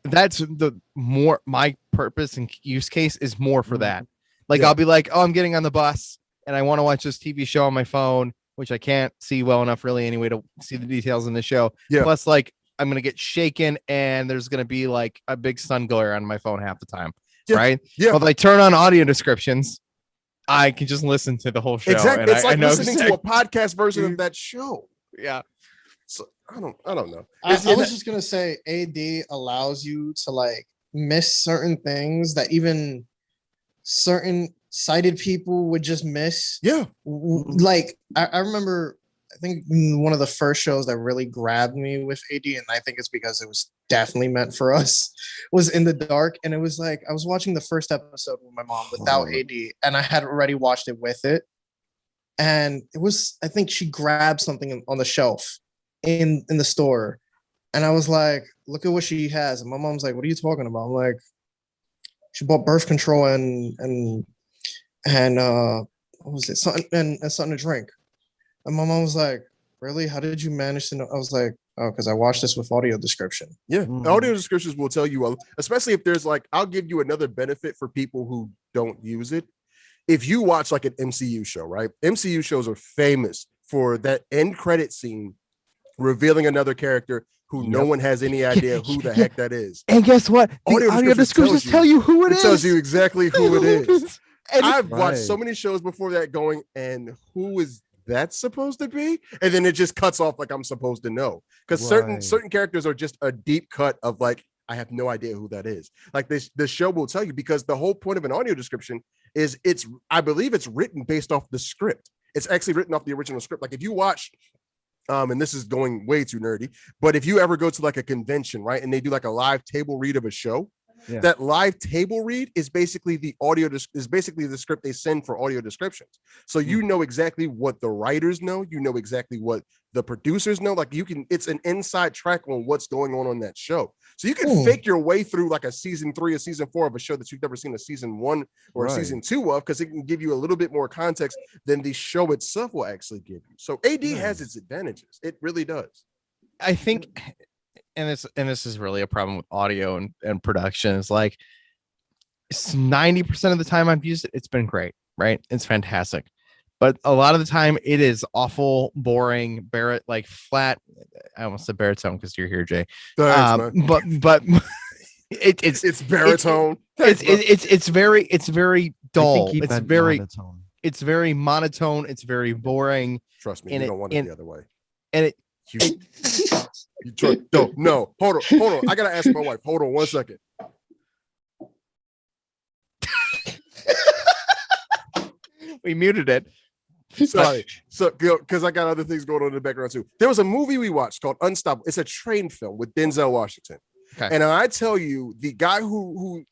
That's the more my purpose and use case is more for that. Like I'll be like, oh, I'm getting on the bus and I want to watch this TV show on my phone, which I can't see well enough really anyway to see the details in the show. Plus, like, I'm going to get shaken and there's going to be like a big sun glare on my phone half the time. Right. Well, if I turn on audio descriptions, I can just listen to the whole show. Exactly. It's like listening to a podcast version of that show. Yeah. So I don't know. I was just going to say AD allows you to like miss certain things that even certain sighted people would just miss. Yeah. Like I remember, I think one of the first shows that really grabbed me with AD, and I think it's because it was definitely meant for us, was In the Dark. And it was like, I was watching the first episode with my mom without AD, and I had already watched it with it. And it was, I think she grabbed something on the shelf in the store. And I was like, look at what she has. And my mom's like, what are you talking about? I'm like, she bought birth control and what was it? Something and something to drink. And my mom was like, really? How did you manage to know? I was like, oh, because I watched this with audio description. Yeah. Audio descriptions will tell you, especially if there's like, I'll give you another benefit for people who don't use it. If you watch like an MCU show, right? MCU shows are famous for that end credit scene revealing another character who no one has any idea who the heck that is. And guess what? The audio descriptions tell you who it is. It tells you exactly who it is. And I've watched so many shows before that going, and who is that's supposed to be? And then it just cuts off like I'm supposed to know. Because certain characters are just a deep cut of like, I have no idea who that is. Like the show will tell you, because the whole point of an audio description is I believe it's written based off the script. It's actually written off the original script. Like if you watch, and this is going way too nerdy, but if you ever go to like a convention, right, and they do like a live table read of a show, that live table read is basically the script they send for audio descriptions. So you know exactly what the writers know, you know exactly what the producers know. Like it's an inside track on what's going on that show. So you can fake your way through like a season 3 or season 4 of a show that you've never seen a season 1 or a season 2 of, because it can give you a little bit more context than the show itself will actually give you. So AD has its advantages. It really does. I think, and this is really a problem with audio and production, is like 90% of the time I've used it, it's been great, right? It's fantastic. But a lot of the time it is awful, boring, like flat. I almost said baritone because you're here, Jay. Thanks, but it's baritone. It's very dull. Monotone. It's very monotone. It's very boring. Trust me, you don't want it the other way. And You try. No. Hold on. I gotta ask my wife. Hold on 1 second. We muted it. Sorry. So, because I got other things going on in the background too. There was a movie we watched called Unstoppable. It's a train film with Denzel Washington. Okay. And I tell you, the guy who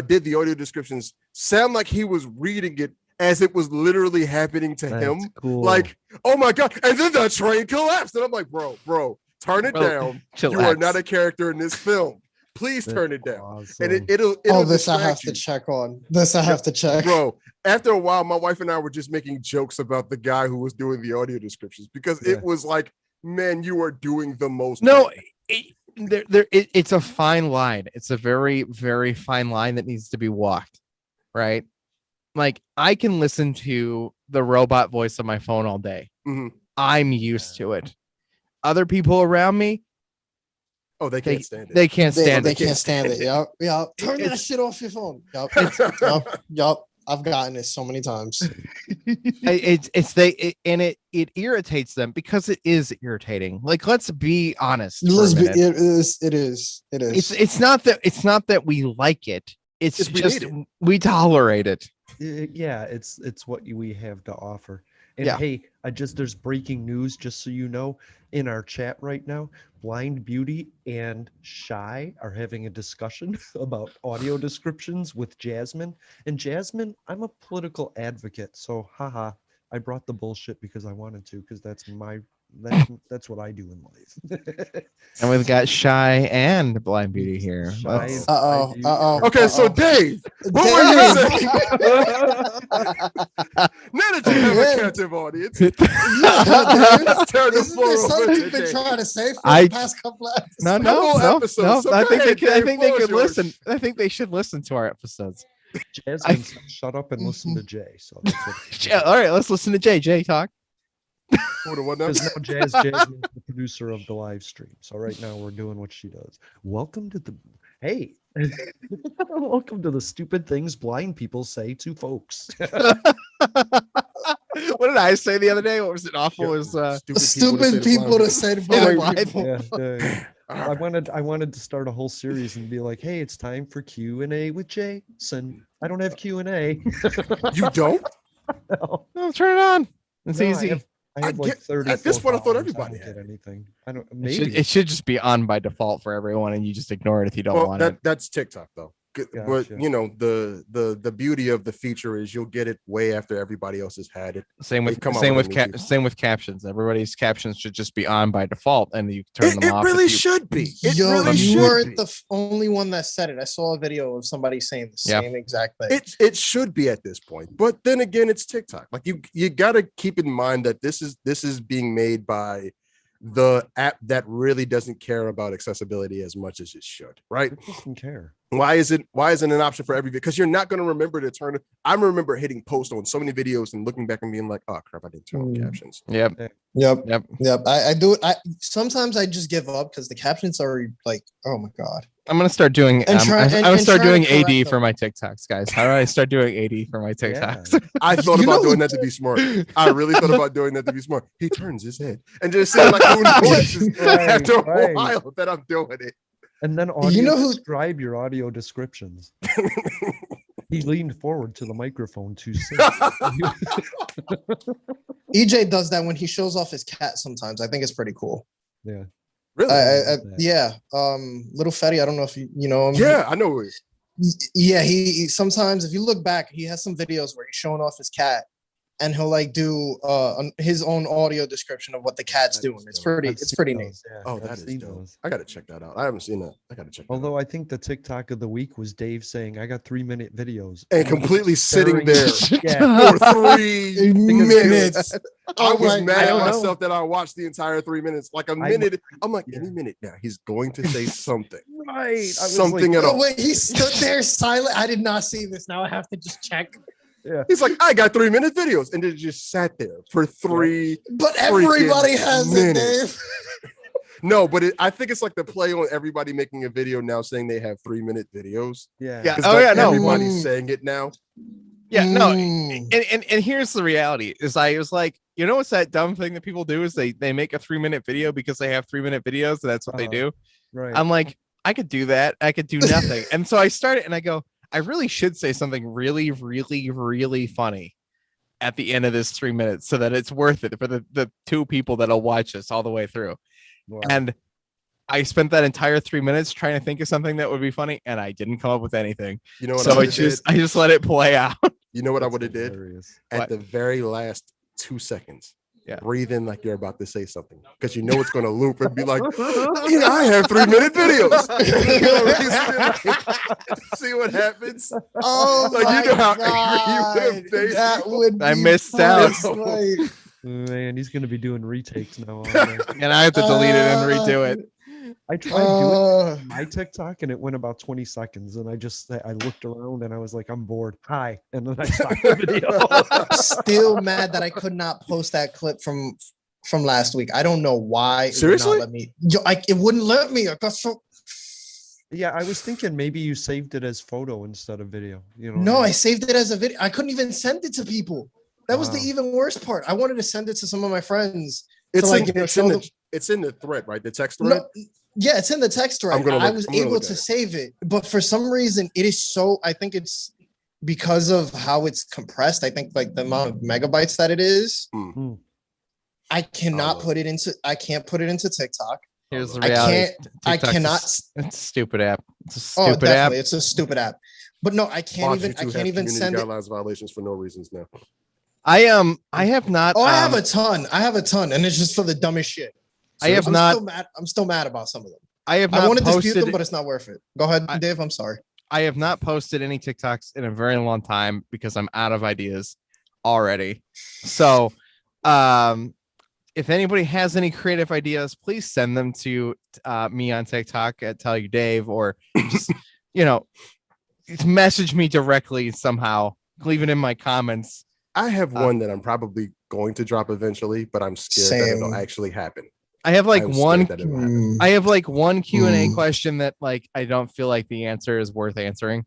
did the audio descriptions sound like he was reading it as it was literally happening to him. Cool. Like, oh my God. And then the train collapsed. And I'm like, bro, turn it down. You are not a character in this film. Please turn it down. Awesome. And it'll this I have to check on. This I have to check. Bro, after a while, my wife and I were just making jokes about the guy who was doing the audio descriptions because it was like, man, you are doing the most. No, it's a fine line. It's a very, very fine line that needs to be walked, right? Like, I can listen to the robot voice on my phone all day. Mm-hmm. I'm used to it. Other people around me, they can't stand it. They can't stand it. They can't stand it. Yep. Turn that shit off your phone. Yep. I've gotten it so many times. It irritates them because it is irritating. Like, let's be honest. It is. It's not that we like it. It's just we tolerate it. Yeah, it's what we have to offer. And hey, there's breaking news, just so you know, in our chat right now. Blind Beauty and Shy are having a discussion about audio descriptions with Jasmine. And Jasmine, I'm a political advocate, so haha, I brought the bullshit because I wanted to, because that's what I do in life. And we've got Shy and Blind Beauty here. Okay, so Dave, what were you saying? Now that you have a captive audience, let's turn the floor over something to you've been Dave. trying to say for the past couple episodes. No. So I think ahead, I think they could yours. listen. I think they should listen to our episodes. Jasmine, shut up and listen to Jay. So that's what all right, let's listen to Jay. Jay, talk. Because now Jasmine's the producer of the live stream. So right now we're doing what she does. Welcome to the welcome to the stupid things blind people say to folks. What did I say the other day? What was it? Awful was stupid people to say to blind people. Yeah. I wanted to start a whole series and be like, hey, it's time for Q&A with Jason. I don't have Q&A. You don't? No. Oh, turn it on. It's easy. I have like 30. At this point, I thought everybody had anything. I don't. Maybe it should just be on by default for everyone, and you just ignore it if you don't want it. That's TikTok though. Gotcha. But you know, the beauty of the feature is you'll get it way after everybody else has had it. Same with captions. Everybody's captions should just be on by default, and you turn them off. It really should be. You weren't the only one that said it. I saw a video of somebody saying the same exact thing. It should be at this point, but then again, it's TikTok. Like you got to keep in mind that this is being made by the app that really doesn't care about accessibility as much as it should, right? It doesn't care. Why isn't an option for every video? Because you're not going to remember to turn it. I remember hitting post on so many videos and looking back and being like, oh crap, I didn't turn on captions. Yep. I do it. Sometimes I just give up because the captions are like, oh my God. I'm gonna start doing. I'm gonna start doing AD for my TikToks, guys. How do I start doing AD for my TikToks? Yeah. I thought about doing that to be smart. I really thought about doing that to be smart. He turns his head and just seems like who knows after a while that I'm doing it. And then describe your audio descriptions. He leaned forward to the microphone to say. EJ does that when he shows off his cat sometimes. I think it's pretty cool. Yeah. Really? Little Fetty, I don't know if you know him. Yeah, I know. Yeah, he sometimes, if you look back, he has some videos where he's showing off his cat, and he'll like do his own audio description of what the cat's doing. It's pretty neat. Yeah. Oh, that is dope. I gotta check that out. I haven't seen that. I gotta check. Although I think the TikTok of the week was Dave saying, "I got 3-minute videos," and completely sitting there for 3 minutes. I was mad at myself that I watched the entire 3 minutes. Like a minute, I'm like, any minute now, he's going to say something. Right. Something at all. Wait, he stood there silent. I did not see this. Now I have to just check. Yeah. He's like, I got 3-minute videos, and it just sat there for 3. But everybody has minutes. It, Dave. No, but I think it's like the play on everybody making a video now saying they have 3-minute videos. Yeah. Everybody's saying it now. Yeah, no. And here's the reality: is I was like, You know what's that dumb thing that people do is they make a 3-minute video because they have 3-minute videos and that's what they do. Right. I'm like, I could do that. I could do nothing. And so I started and I go, I really should say something really, really, really funny at the end of this 3 minutes so that it's worth it for the 2 people that'll watch this all the way through. Wow. And I spent that entire 3 minutes trying to think of something that would be funny, and I didn't come up with anything. You know what? So I just let it play out. You know what I would have did at the very last 2 seconds. Yeah. Breathe in like you're about to say something because you know it's going to loop and be like, I have 3-minute videos. See what happens. Oh, like, you know how angry you would that would be I missed out. Man, he's gonna be doing retakes now. And I have to delete it and redo it. I tried doing my TikTok and it went about 20 seconds, and I looked around and I was like, I'm bored. Hi, and then I stopped the video. I'm still mad that I could not post that clip from last week. I don't know why. Seriously? It would not let me. It wouldn't let me. I got so. Yeah, I was thinking maybe you saved it as photo instead of video. You know? No, I saved it as a video. I couldn't even send it to people. That was the even worse part. I wanted to send it to some of my friends. It's in the thread, right? The text thread. No, yeah, it's in the text thread. I was able to save it, but for some reason, it is so. I think it's because of how it's compressed. I think like the amount of megabytes that it is. Mm-hmm. I cannot put it into. I can't put it into TikTok. Here's the reality. I cannot. It's a stupid app. It's a stupid app. It's a stupid app. But no, I can't even send it. Guidelines violations for no reasons now. I have not. I have a ton. And it's just for the dumbest shit. So I'm still mad about some of them. I want to dispute them, but it's not worth it. Go ahead, Dave. I'm sorry. I have not posted any TikToks in a very long time because I'm out of ideas already. So, if anybody has any creative ideas, please send them to me on TikTok at Tell You Dave, or just message me directly somehow. Leave it in my comments. I have one that I'm probably going to drop eventually, but I'm scared that it'll actually happen. I have like one Q&A question that like I don't feel like the answer is worth answering.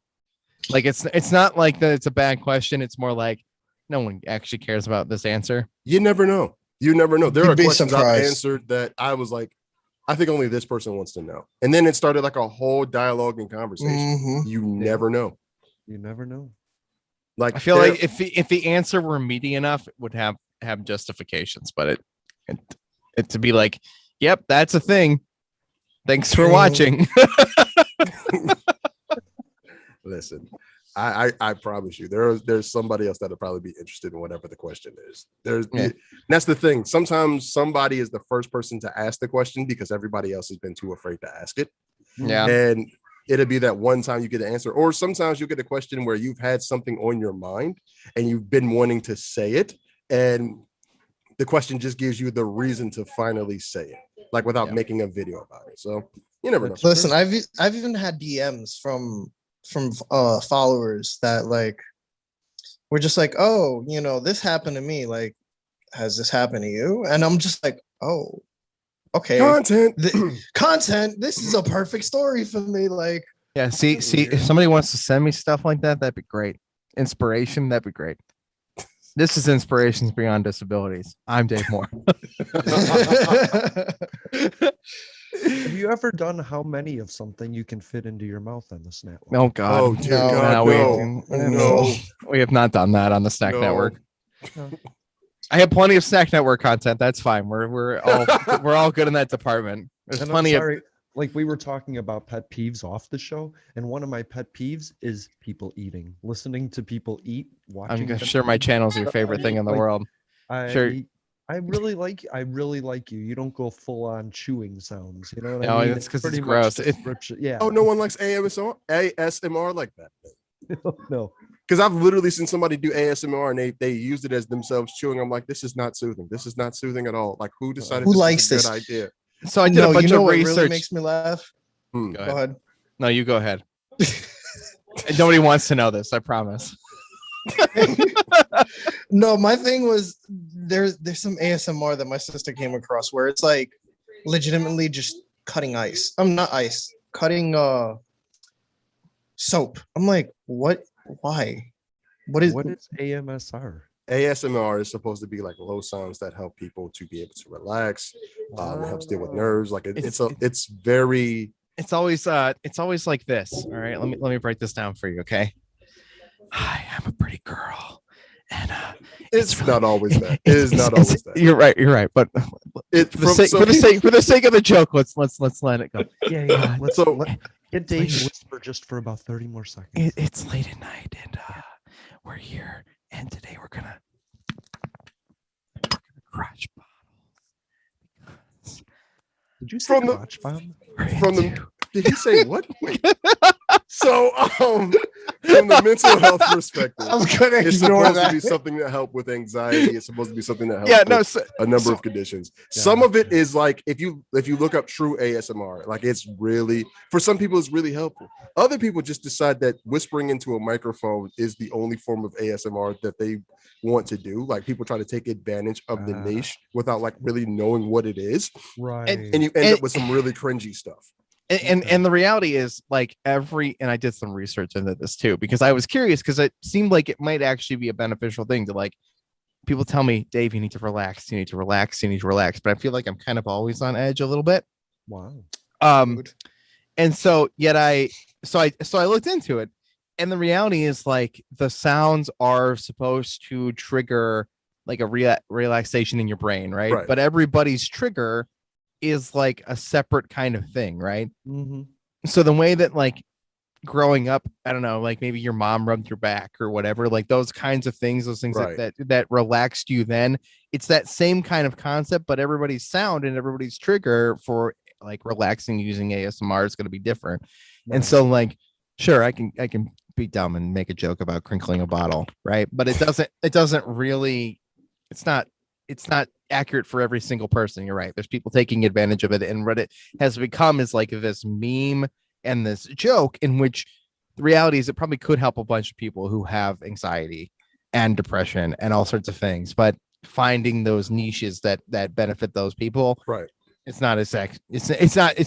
Like it's not like that it's a bad question. It's more like no one actually cares about this answer. You never know. There are questions I've answered that I was like, I think only this person wants to know. And then it started like a whole dialogue and conversation. Mm-hmm. You never know. You never know. Like I feel like if the answer were meaty enough, it would have justifications, but it to be like, yep, that's a thing. Thanks for watching. Listen, I promise you, there's somebody else that'll probably be interested in whatever the question is. That's the thing. Sometimes somebody is the first person to ask the question because everybody else has been too afraid to ask it. Yeah. And it'll be that one time you get an answer, or sometimes you get a question where you've had something on your mind and you've been wanting to say it, and the question just gives you the reason to finally say it, like without making a video about it. So you never know. Listen, I've even had DMs from followers that like were just like, oh, this happened to me. Like, has this happened to you? And I'm just like, oh, okay. Content. This is a perfect story for me. Like, yeah. See, if somebody wants to send me stuff like that, that'd be great. Inspiration, that'd be great. This is Inspirations Beyond Disabilities. I'm Dave Moore. Have you ever done how many of something you can fit into your mouth on the Snack? Oh God! Oh dear God! No. We have not done that on the Snack Network. No. I have plenty of Snack Network content. That's fine. We're all good in that department. There's plenty of. Like we were talking about pet peeves off the show, and one of my pet peeves is people eating, listening to people eat, watching. I'm sure my channel's your favorite thing in the world. I really like you. You don't go full on chewing sounds. You know what I mean? No, it's because it's gross. Yeah. Oh, no one likes ASMR like that. No. Because I've literally seen somebody do ASMR and they used it as themselves chewing. I'm like, this is not soothing. This is not soothing at all. Like, who decided who likes this? Good idea? So I did a bunch of research. Really makes me laugh. Go ahead. No, you go ahead. Nobody wants to know this. I promise. No, my thing was there's some ASMR that my sister came across where it's like legitimately just cutting ice. I'm not ice, cutting soap. I'm like, what? Why? What is AMSR? ASMR is supposed to be like low sounds that help people to be able to relax. It helps deal with nerves. Like it's always like this. All right, let me break this down for you. Okay. Hi, I'm a pretty girl, and it's really, not always that. It is not always that. You're right. But for the sake of the joke, let's let it go. Yeah. Let's get Dave to whisper just for about 30 more seconds. It's late at night, and we're here, and today we're gonna crotch bottle. Did you say crotch bomb? Did he say what? So, from the mental health perspective, it's supposed to be something that helps with anxiety. It's supposed to be something that helps with a number of conditions. Some of it is like if you look up true ASMR, like it's really, for some people it's really helpful. Other people just decide that whispering into a microphone is the only form of ASMR that they want to do. Like people try to take advantage of the niche without like really knowing what it is. Right. And you end up with some really cringy stuff. And the reality is and I did some research into this too, because I was curious, because it seemed like it might actually be a beneficial thing to, like, people tell me, Dave, you need to relax. But I feel like I'm kind of always on edge a little bit. Wow. And so I looked into it, and the reality is, like, the sounds are supposed to trigger like a relaxation in your brain, right? But everybody's trigger is like a separate kind of thing, right? Mm-hmm. So the way that, like, growing up, I don't know, like maybe your mom rubbed your back or whatever, like those kinds of things, that relaxed you, then it's that same kind of concept, but everybody's sound and everybody's trigger for like relaxing using ASMR is going to be different. Right. And so, like, sure, I can be dumb and make a joke about crinkling a bottle, right? But it doesn't really, it's not accurate for every single person. You're right. There's people taking advantage of it, and what it has become is like this meme and this joke, in which the reality is it probably could help a bunch of people who have anxiety and depression and all sorts of things, but finding those niches that benefit those people, right? It's not it's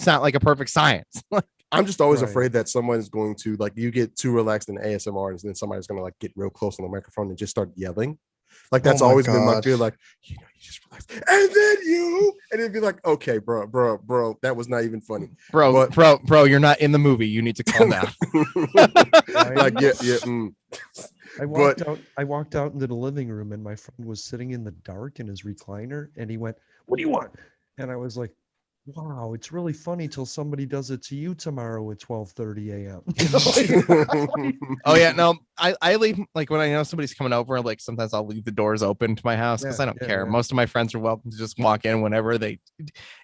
not like a perfect science. I'm just always afraid that someone's going to, like, you get too relaxed in ASMR and then somebody's going to like get real close on the microphone and just start yelling. Like that's always been my fear. Like, you just relax, and then it'd be like, okay, bro, that was not even funny, bro. You're not in the movie. You need to calm down. Like, I walked out into the living room, and my friend was sitting in the dark in his recliner, and he went, "What do you want?" And I was like, wow, it's really funny till somebody does it to you tomorrow at 12:30 a.m. Oh yeah, no, I leave, like, when I know somebody's coming over, like sometimes I'll leave the doors open to my house because I don't care. Yeah. Most of my friends are welcome to just walk in whenever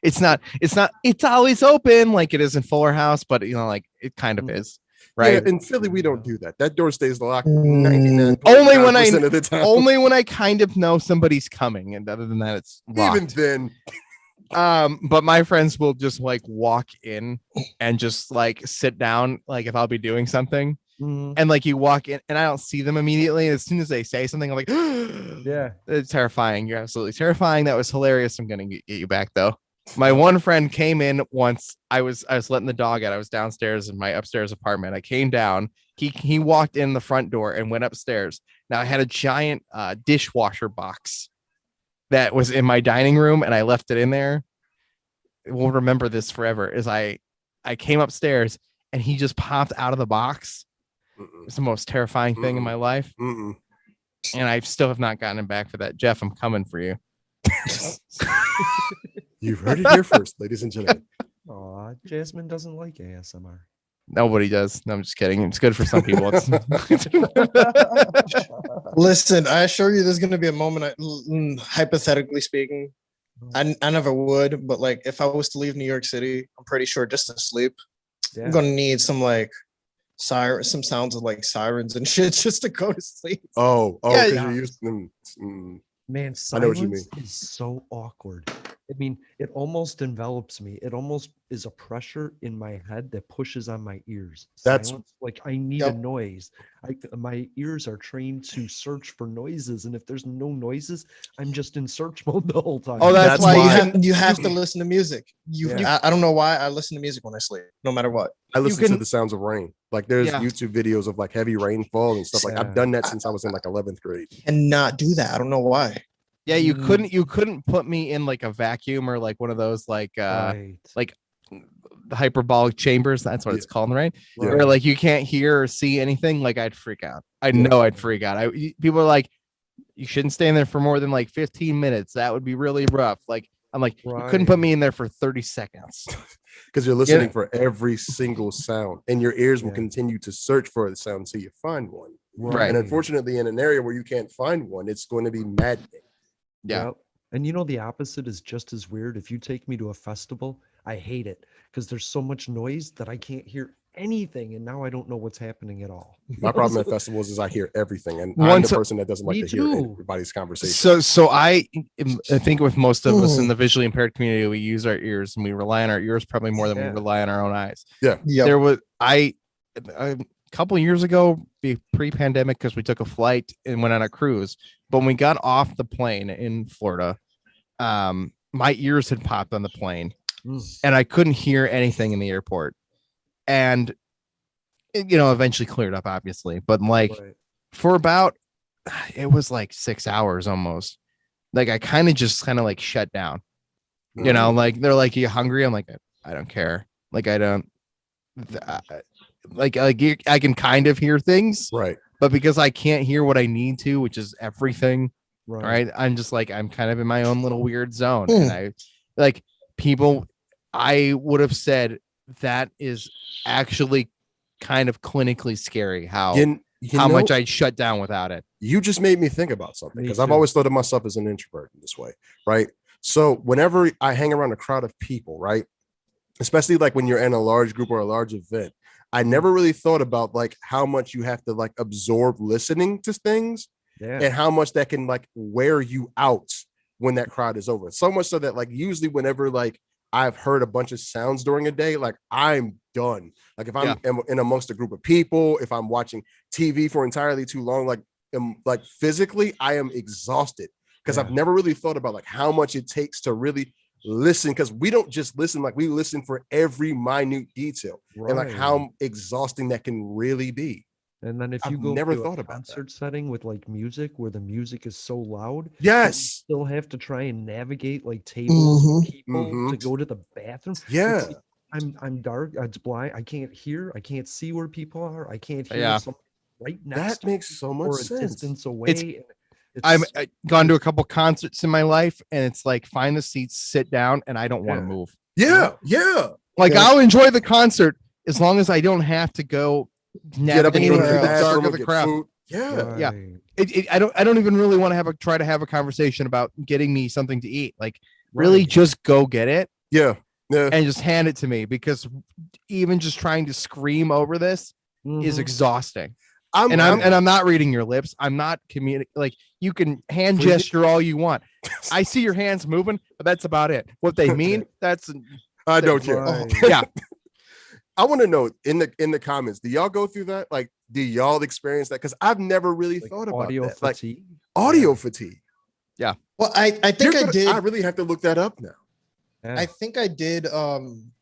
it's always open like it is in Fuller House, but like it kind of is. Right. Yeah, in Philly, we don't do that. That door stays locked 99% of the time. Only when I kind of know somebody's coming, and other than that, it's locked. Even then. But my friends will just like walk in and just like sit down, like if I'll be doing something, and like you walk in and I don't see them immediately. As soon as they say something, I'm like, yeah, it's terrifying. You're absolutely terrifying. That was hilarious. I'm gonna get you back though. My one friend came in once. I was letting the dog out. I was downstairs in my upstairs apartment. I came down. He walked in the front door and went upstairs. Now I had a giant dishwasher box that was in my dining room, and I left it in there. We'll remember this forever. Is I came upstairs and he just popped out of the box. It's the most terrifying thing in my life. And I still have not gotten him back for that. Jeff, I'm coming for you. You've heard it here first, ladies and gentlemen. Aw, Jasmine doesn't like ASMR. Nobody does. No, I'm just kidding. It's good for some people. Listen, I assure you there's going to be a moment, hypothetically speaking, I never would, but like if I was to leave New York City, I'm pretty sure just to sleep, I'm going to need some like some sounds of like sirens and shit just to go to sleep. Oh, because you're used to them. Man, silence I know what you mean. Is so awkward. I mean, it almost envelops me. It almost is a pressure in my head that pushes on my ears. That's silence, like I need a noise. My ears are trained to search for noises, and if there's no noises, I'm just in search mode the whole time. Oh, that's why you have to listen to music. I don't know why I listen to music when I sleep, no matter what. I listen to the sounds of rain. Like there's Yeah. YouTube videos of like heavy rainfall and stuff. Like I've done that since I was in like 11th grade. And not do that. I don't know why. Yeah, you couldn't put me in like a vacuum or like one of those like like the hyperbolic chambers. That's what it's called, right? Where like you can't hear or see anything. Like I'd freak out. I know I'd freak out. People are like, you shouldn't stay in there for more than like 15 minutes. That would be really rough. Like I'm like, you couldn't put me in there for 30 seconds. Because you're listening for every single sound, and your ears will continue to search for the sound until you find one. Right. And unfortunately, in an area where you can't find one, it's going to be maddening. Yeah. Yep. And you know, the opposite is just as weird. If you take me to a festival, I hate it because there's so much noise that I can't hear anything, and now I don't know what's happening at all. My problem at festivals is I hear everything, and I'm the person that doesn't like to hear everybody's conversation. So I think with most of us in the visually impaired community, we use our ears and we rely on our ears probably more than we rely on our own eyes. Yeah. There was a couple of years ago, pre-pandemic, because we took a flight and went on a cruise. But when we got off the plane in Florida, my ears had popped on the plane, and I couldn't hear anything in the airport. And eventually cleared up, obviously, but like for about, it was like 6 hours almost. Like I kind of like shut down, like they're like, you hungry? I'm like, I don't care. Like I don't like I can kind of hear things, right? But because I can't hear what I need to, which is everything, right? I'm just like, I'm kind of in my own little weird zone. And I like people, I would have said that is actually kind of clinically scary how much I'd shut down without it. You just made me think about something, because I've always thought of myself as an introvert in this way, right? So whenever I hang around a crowd of people, right, especially like when you're in a large group or a large event, I never really thought about like how much you have to like absorb listening to things and how much that can like wear you out when that crowd is over. So much so that like usually whenever like I've heard a bunch of sounds during a day, like I'm done. Like if I'm in amongst a group of people, if I'm watching TV for entirely too long, like physically, I am exhausted, because I've never really thought about like how much it takes to really listen, because we don't just listen, like we listen for every minute detail, and like how exhausting that can really be. And then if you go to a concert setting with like music where the music is so loud, you still have to try and navigate like tables and people to go to the bathroom. Like, I'm dark, it's blind, I can't hear, I can't see where people are, I can't hear something right next that makes so much sense. Distance away. I've gone to a couple concerts in my life, and it's like, find the seats, sit down, and I don't want to move. Like I'll enjoy the concert as long as I don't have to go navigate through the dark of the crowd. I don't even really want to try to have a conversation about getting me something to eat. Like really just go get it. And just hand it to me, because even just trying to scream over this is exhausting. I'm not reading your lips. I'm not communicating. Like you can hand gesture all you want. I see your hands moving, but that's about it. What they mean, I don't care. Yeah. I want to know in the comments, do y'all go through that? Like, do y'all experience that? Because I've never really thought about audio that. fatigue. Like audio fatigue. Yeah. Well, I think I did. I really have to look that up now. I think I did a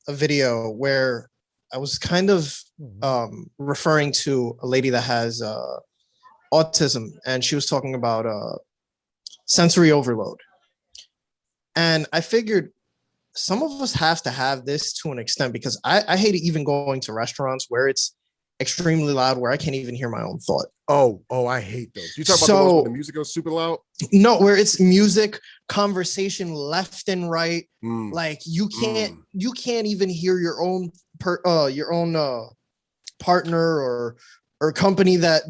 video where I was kind of referring to a lady that has autism, and she was talking about sensory overload. And I figured some of us have to have this to an extent, because I hate even going to restaurants where it's extremely loud, where I can't even hear my own thought. Oh, I hate those. You talk about the ones where the music goes super loud? No, where it's music, conversation left and right. Like you can't even hear your own partner or company that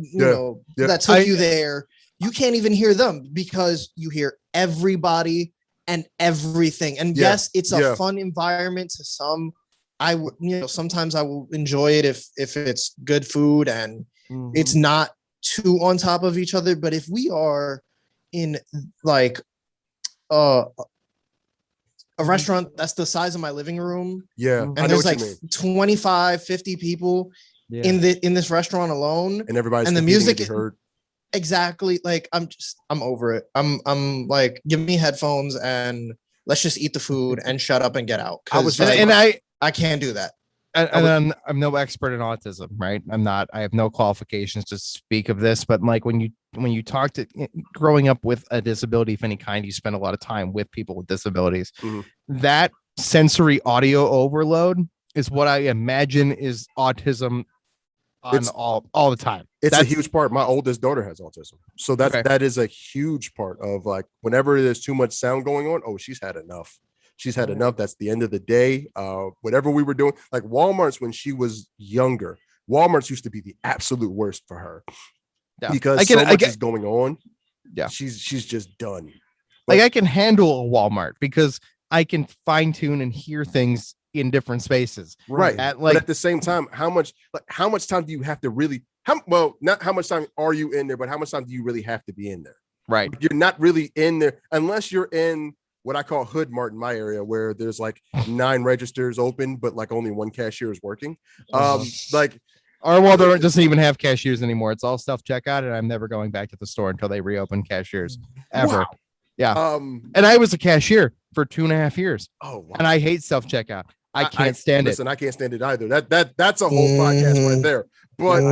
that took you there. You can't even hear them, because you hear everybody and everything. And yes, it's a fun environment to some. I would, sometimes I will enjoy it if it's good food and it's not too on top of each other. But if we are in like a restaurant that's the size of my living room, and there's like 25, 50 people in this restaurant alone, and everybody's and the music is heard. Exactly. Like I'm over it. I'm like, give me headphones and let's just eat the food and shut up and get out. I can't do that. and I'm no expert in autism, right? I have no qualifications to speak of this, but like when you talk to growing up with a disability of any kind, you spend a lot of time with people with disabilities. That sensory audio overload is what I imagine is autism on all the time. That's a huge part. My oldest daughter has autism. So that is a huge part of like whenever there's too much sound going on, oh, she's had enough. She's had enough. That's the end of the day. Whatever we were doing, like Walmart's when she was younger, Walmart's used to be the absolute worst for her because so much is going on. Yeah, she's just done. Like I can handle a Walmart because I can fine tune and hear things in different spaces. Right. But at the same time, how much time do you have to really? Not how much time are you in there, but how much time do you really have to be in there? Right. You're not really in there unless you're in what I call Hood Mart in my area, where there's like 9 registers open, but like only 1 cashier is working. Like Our Walmart doesn't even have cashiers anymore. It's all self checkout, and I'm never going back to the store until they reopen cashiers ever. Wow. Yeah. And I was a cashier for 2.5 years. Oh, wow. And I hate self checkout. I can't stand it. Listen, I can't stand it either. That's a whole podcast right there. But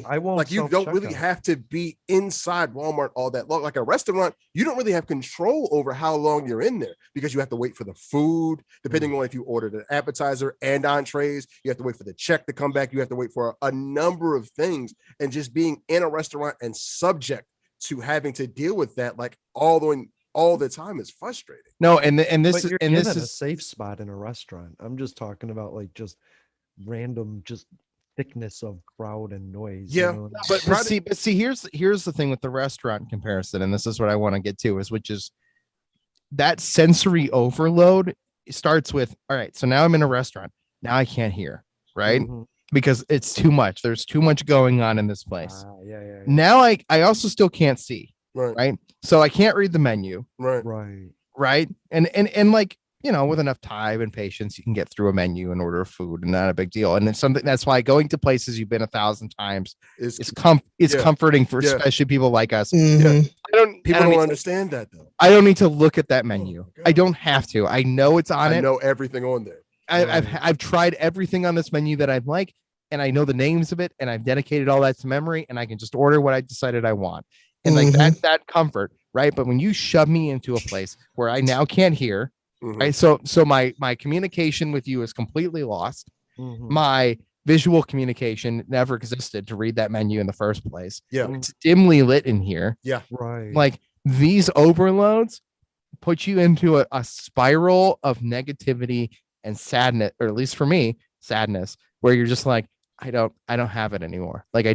I won't. Like you don't really have to be inside Walmart all that long. Like a restaurant, you don't really have control over how long you're in there because you have to wait for the food. Depending on if you ordered an appetizer and entrees, you have to wait for the check to come back. You have to wait for a number of things. And just being in a restaurant and subject to having to deal with that, like all the time is frustrating. No, and this is a safe spot in a restaurant. I'm just talking about like just random thickness of crowd and noise. Yeah, you know? but see, here's the thing with the restaurant comparison, and this is what I want to get to which is that sensory overload starts with, all right, so now I'm in a restaurant. Now I can't hear, right? Mm-hmm. Because it's too much. There's too much going on in this place. Yeah. Now I also still can't see. Right. So I can't read the menu. Right. And like, you know, with enough time and patience, you can get through a menu and order food, and not a big deal. And it's something that's why going to places you've been 1,000 times is comforting for especially people like us. Mm-hmm. People don't understand that though. I don't need to look at that menu. I don't have to. I know it's on it. I know everything on there. I've tried everything on this menu that I'd like, and I know the names of it, and I've dedicated all that to memory, and I can just order what I decided I want. And like that comfort, right? But when you shove me into a place where I now can't hear, right? So my communication with you is completely lost. My visual communication never existed to read that menu in the first place. Yeah, it's dimly lit in here. Yeah, right. Like these overloads put you into a spiral of negativity and sadness, or at least for me, sadness, where you're just like, I don't have it anymore. Like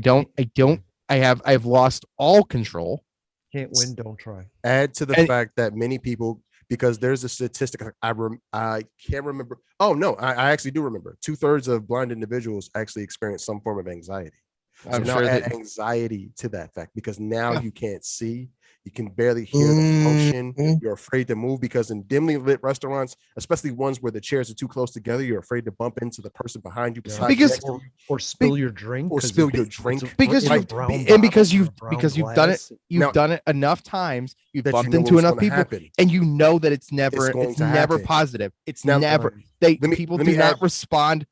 I've lost all control. Can't win, don't try. Add to the fact that many people, because there's a statistic I can't remember. Oh no, I actually do remember. 2/3 of blind individuals actually experience some form of anxiety. So now add anxiety to that fact, because now you can't see, you can barely hear the function. You're afraid to move because in dimly lit restaurants, especially ones where the chairs are too close together, you're afraid to bump into the person behind you, or spill your drink, because you've done it enough times. You've bumped into enough people, and you know that it's never positive. It's never. People do not respond.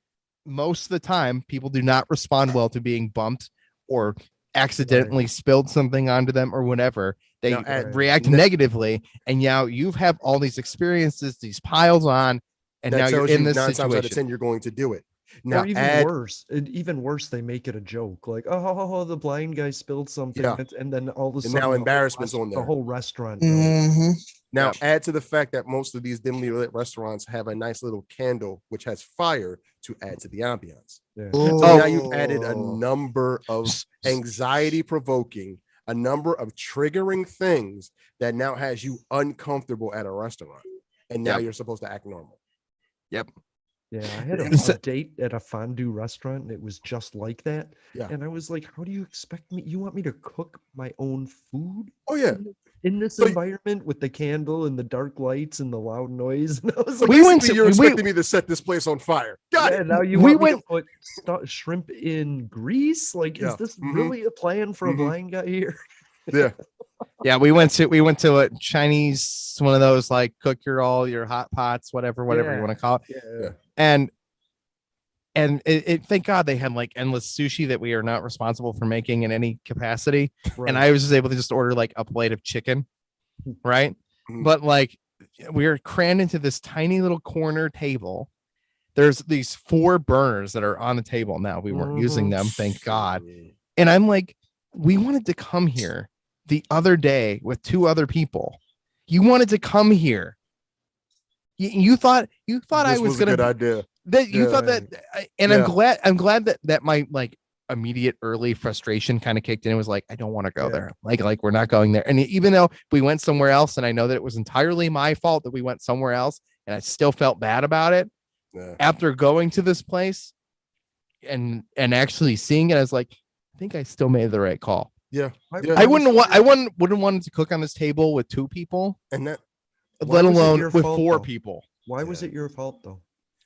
Most of the time, people do not respond well to being bumped or accidentally spilled something onto them or whatever. They react negatively, and now you have all these experiences, these piles on, and now you're in this 9 situation. times out of 10 you're going to do it. Now, or even worse, they make it a joke, like, oh, the blind guy spilled something, and then all of a sudden, now embarrassment's on there. The whole restaurant. Now, add to the fact that most of these dimly lit restaurants have a nice little candle which has fire to add to the ambiance. So now you've added a number of anxiety-provoking, a number of triggering things that now has you uncomfortable at a restaurant, and now you're supposed to act normal. Yep. Yeah, I had a date at a fondue restaurant, and it was just like that. Yeah. And I was like, how do you expect me? You want me to cook my own food? Oh, yeah. In this environment with the candle and the dark lights and the loud noise. And I was like, you're expecting me to set this place on fire. Got it. Now you want me to put shrimp in grease? Like, is this really a plan for a blind guy here? Yeah. Yeah, we went to a Chinese, one of those like cook your hot pots, whatever you want to call it. Yeah. And and thank God they had like endless sushi that we are not responsible for making in any capacity. Right. And I was just able to just order like a plate of chicken, right? But like we were crammed into this tiny little corner table. There's these 4 burners that are on the table now. We weren't using them, thank God. And I'm like, we wanted to come here the other day with 2 other people. You wanted to come here. You thought This I was gonna a good idea. that you thought that, and Yeah. I'm glad that my like immediate early frustration kind of kicked in. It was like, I don't want to go there. Like we're not going there. And even though we went somewhere else, and I know that it was entirely my fault that we went somewhere else, and I still felt bad about it. Yeah. After going to this place and actually seeing it, I was like, I think I still made the right call. Yeah. I wouldn't want to cook on this table with 2 people, And that, let alone with fault, 4 though? people. Why was it your fault though?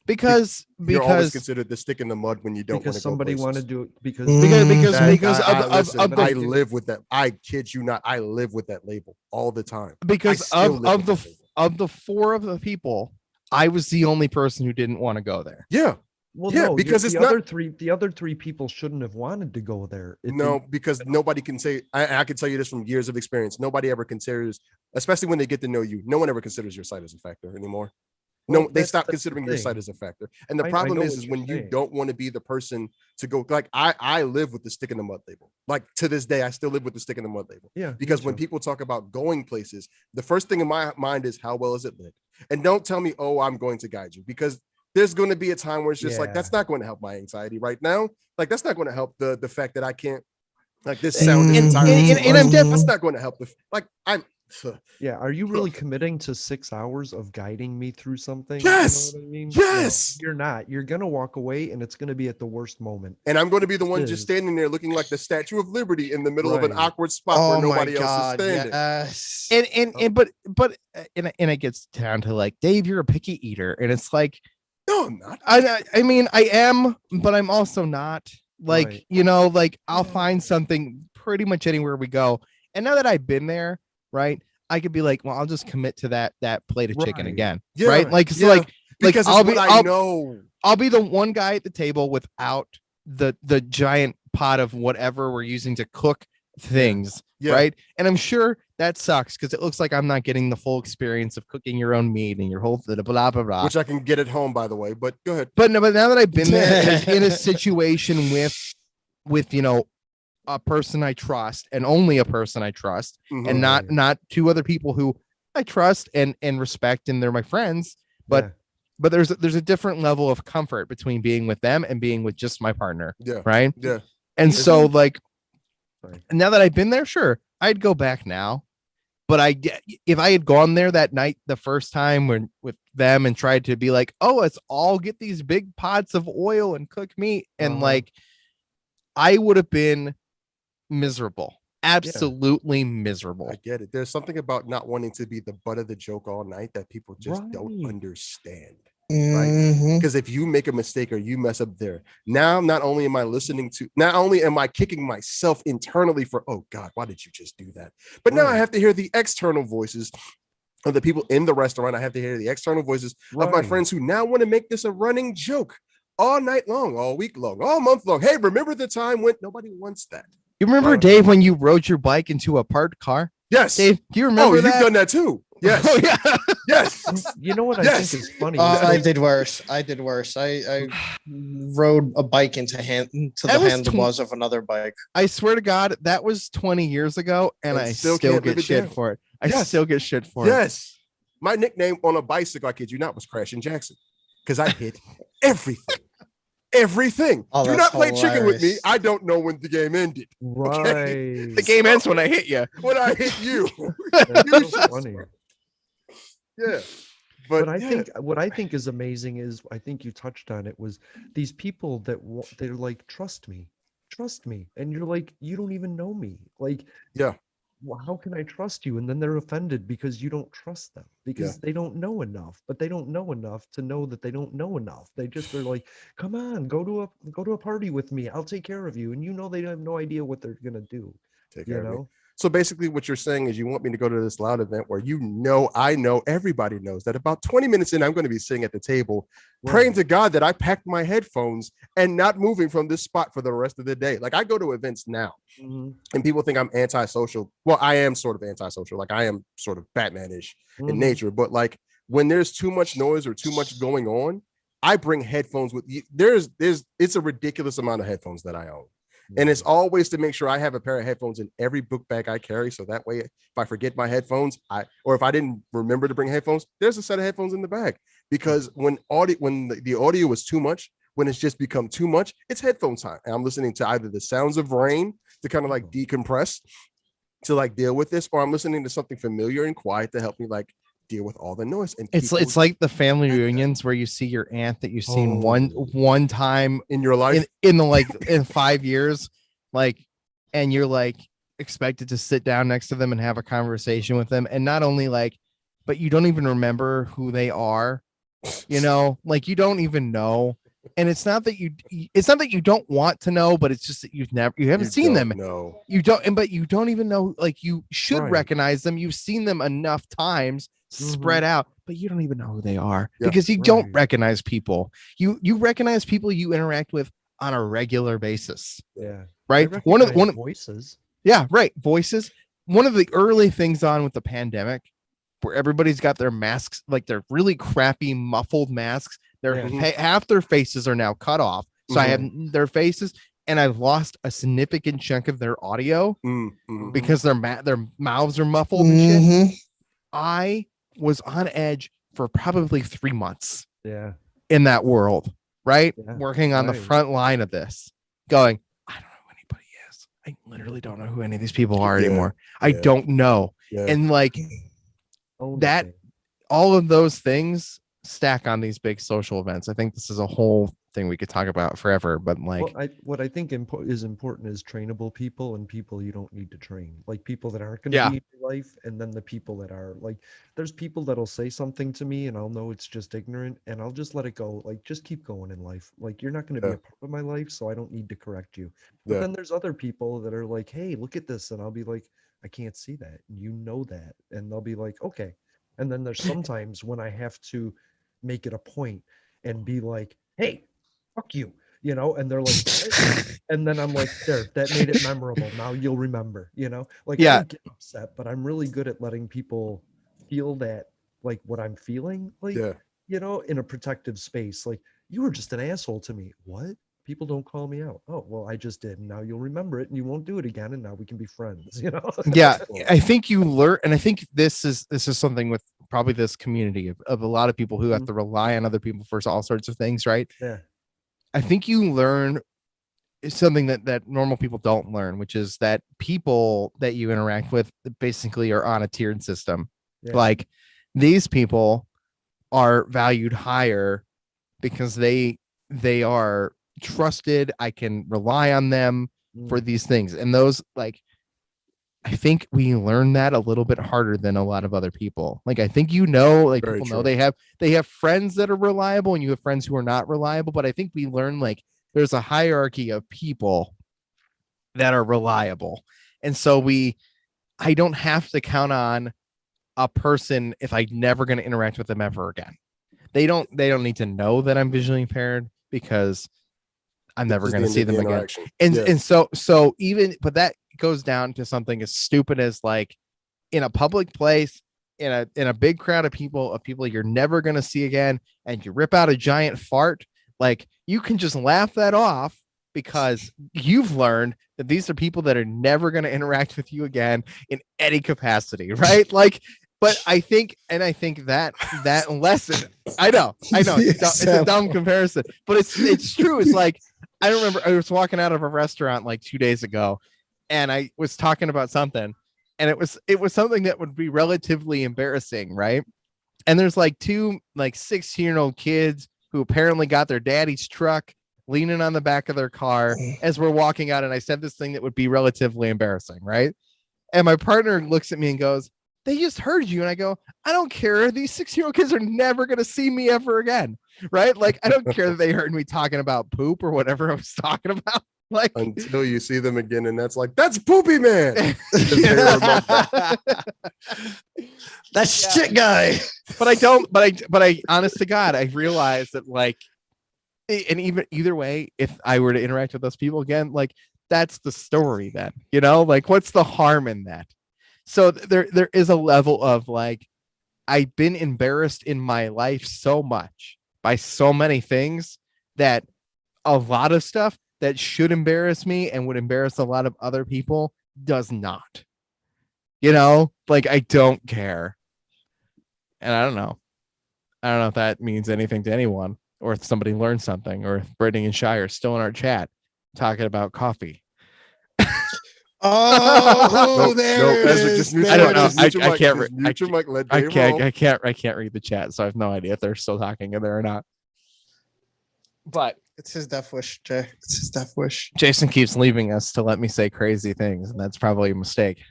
Because you're always considered the stick in the mud when you don't want to go somebody places. wanted to do it because listen, of I the live with that. I kid you not. I live with that label all the time. Because of the 4 of the people, I was the only person who didn't want to go there. Yeah. Well, yeah, no, because the other three people shouldn't have wanted to go there. Because nobody can say. I can tell you this from years of experience. Nobody ever considers, especially when they get to know you. No one ever considers your sight as a factor anymore. Well, no, they stop considering your sight as a factor. And the problem is when you don't want to be the person to go. Like I live with the stick in the mud label. Like to this day, I still live with the stick in the mud label. Yeah. Because when people talk about going places, the first thing in my mind is how well is it lit? And don't tell me, oh, I'm going to guide you, because there's going to be a time where it's just like, that's not going to help my anxiety right now. Like that's not going to help the fact that I can't, like this sound is entirely and I'm deaf. That's not going to help. Yeah, are you really committing to 6 hours of guiding me through something? Yes. You know what I mean? Yes. No, you're not. You're gonna walk away, and it's gonna be at the worst moment. And I'm going to be the one just standing there looking like the Statue of Liberty in the middle of an awkward spot where nobody else is standing. Yes. And it gets down to like, Dave, you're a picky eater, and it's like, no, I'm not. I mean, I am, but I'm also not. Like, Right. you know, like I'll find something pretty much anywhere we go. And now that I've been there, right, I could be like, well, I'll just commit to that plate of chicken again. Yeah, right. Like, so because I'll be the one guy at the table without the giant pot of whatever we're using to cook things. Yeah. Right. And I'm sure that sucks because it looks like I'm not getting the full experience of cooking your own meat and your whole blah, blah, blah. Which I can get at home, by the way, but go ahead. But now that I've been there in a situation with, you know, a person I trust and only a person I trust, and not 2 other people who I trust and respect, and they're my friends, but there's a different level of comfort between being with them and being with just my partner. Yeah. Right. Yeah. And so like, now that I've been there, sure, I'd go back now. But if I had gone there that night the first time with them and tried to be like, oh, let's all get these big pots of oil and cook meat, and like, I would have been miserable, absolutely miserable. I get it. There's something about not wanting to be the butt of the joke all night that people just don't understand. Right? Because if you make a mistake or you mess up there, now not only am I kicking myself internally for, oh God, why did you just do that? But now I have to hear the external voices of the people in the restaurant. I have to hear the external voices of my friends who now want to make this a running joke all night long, all week long, all month long. Hey, remember the time when nobody wants that? You remember, Dave, when you rode your bike into a parked car? Yes. Dave, do you remember that? You've done that too. Yes. Oh, yeah. Yes. You know what I think is funny? I did worse. I rode a bike into the handlebars of another bike. I swear to God, that was 20 years ago, and I still get shit for it. I still get shit for it. Yes. My nickname on a bicycle, I kid you not, was Crashing Jackson, because I hit everything. Everything. Oh, do not play hilarious. chicken with me. I don't know when the game ended. Right. Okay? The game ends when I hit you. When I hit you. That's so funny. Yeah. But I think what I think is amazing is, I think you touched on it, was these people that they're like, trust me, and you're like, you don't even know me. Like, well, how can I trust you? And then they're offended because you don't trust them, because they don't know enough. But they don't know enough to know that they don't know enough. They're like, come on, go to a party with me. I'll take care of you. And you know, they have no idea what they're gonna do. Take care of me. So basically what you're saying is you want me to go to this loud event where I know everybody knows that about 20 minutes in, I'm going to be sitting at the table praying to God that I packed my headphones and not moving from this spot for the rest of the day. Like I go to events now and people think I'm antisocial. Well, I am sort of antisocial. Like I am sort of Batman-ish in nature, but like when there's too much noise or too much going on, I bring headphones with you. It's a ridiculous amount of headphones that I own. And it's always to make sure I have a pair of headphones in every book bag I carry. So that way, if I forget my headphones, or if I didn't remember to bring headphones, there's a set of headphones in the bag. Because when the audio is too much, when it's just become too much, it's headphone time. And I'm listening to either the sounds of rain to kind of like decompress, to like deal with this, or I'm listening to something familiar and quiet to help me like deal with all the noise. And it's like the family reunions where you see your aunt that you've seen one time in your life in 5 years, like, and you're like expected to sit down next to them and have a conversation with them, and not only like, but you don't even remember who they are, like you don't even know. And it's not that you don't want to know, but it's just that you haven't seen them. No, you don't, but you don't even know, like you should recognize them. You've seen them enough times spread out, but you don't even know who they are because you don't recognize people. You recognize people you interact with on a regular basis. Yeah. Right. One of voices. Yeah. Right. Voices. One of the early things on with the pandemic where everybody's got their masks, like they're really crappy muffled masks. Half their faces are now cut off. So I have their faces, and I've lost a significant chunk of their audio because their mouths are muffled and shit. I was on edge for probably 3 months. Yeah. In that world, right? Yeah. Working on the front line of this, going, I don't know who anybody is. I literally don't know who any of these people are anymore. I don't know. And like that, all of those things stack on these big social events. I think this is a whole thing we could talk about forever, but like what I think is important is trainable people and people you don't need to train, like people that aren't going to be in your life, and then the people that are. Like there's people that'll say something to me and I'll know it's just ignorant and I'll just let it go, like just keep going in life, like you're not going to be a part of my life, so I don't need to correct you. But then there's other people that are like, hey, look at this, and I'll be like, I can't see that, you know that, and they'll be like, okay. And then there's sometimes when I have to make it a point and be like, hey, fuck you, and they're like, and then I'm like, there, that made it memorable, now you'll remember, like I don't get upset, but I'm really good at letting people feel that, like what I'm feeling, like in a protective space, like you were just an asshole to me. What? People don't call me out. Oh, well, I just did, and now you'll remember it and you won't do it again, and now we can be friends. I think you learn, and I think this is something with probably this community of a lot of people who have to rely on other people for all sorts of things, right? I think you learn something that normal people don't learn, which is that people that you interact with basically are on a tiered system. Like these people are valued higher because they are trusted. I can rely on them for these things, and those, like, I think we learn that a little bit harder than a lot of other people. Like I think like very people true. Know they have friends that are reliable, and you have friends who are not reliable, but I think we learn like there's a hierarchy of people that are reliable, and so I don't have to count on a person if I'm never going to interact with them ever again. They don't need to know that I'm visually impaired because I'm never going to see them again. And so even, but that goes down to something as stupid as like in a public place, in a big crowd of people you're never going to see again, and you rip out a giant fart, like you can just laugh that off because you've learned that these are people that are never going to interact with you again in any capacity, right? Like, but I think that lesson, I know it's a dumb comparison, but it's true. It's like, I remember I was walking out of a restaurant like 2 days ago, and I was talking about something, and it was something that would be relatively embarrassing, right? And there's like two like 16-year-old kids who apparently got their daddy's truck leaning on the back of their car as we're walking out, and I said this thing that would be relatively embarrassing, right? And my partner looks at me and goes, they just heard you. And I go, I don't care. These 6-year-old kids are never going to see me ever again. Right. Like, I don't care that they heard me talking about poop or whatever I was talking about. Like until you see them again, and that's Poopy Man. That shit guy. But I honest to God, I realized that like, and even either way, if I were to interact with those people again, like that's the story then, like what's the harm in that? So there is a level of like, I've been embarrassed in my life so much by so many things that a lot of stuff that should embarrass me and would embarrass a lot of other people does not. Like I don't care. And I don't know if that means anything to anyone, or if somebody learned something, or if Brittany and Shire are still in our chat talking about coffee. Oh, there it is. I don't know. I can't read the chat, so I have no idea if they're still talking in there or not. But it's his death wish, Jay. It's his death wish. Jason keeps leaving us to let me say crazy things, and that's probably a mistake.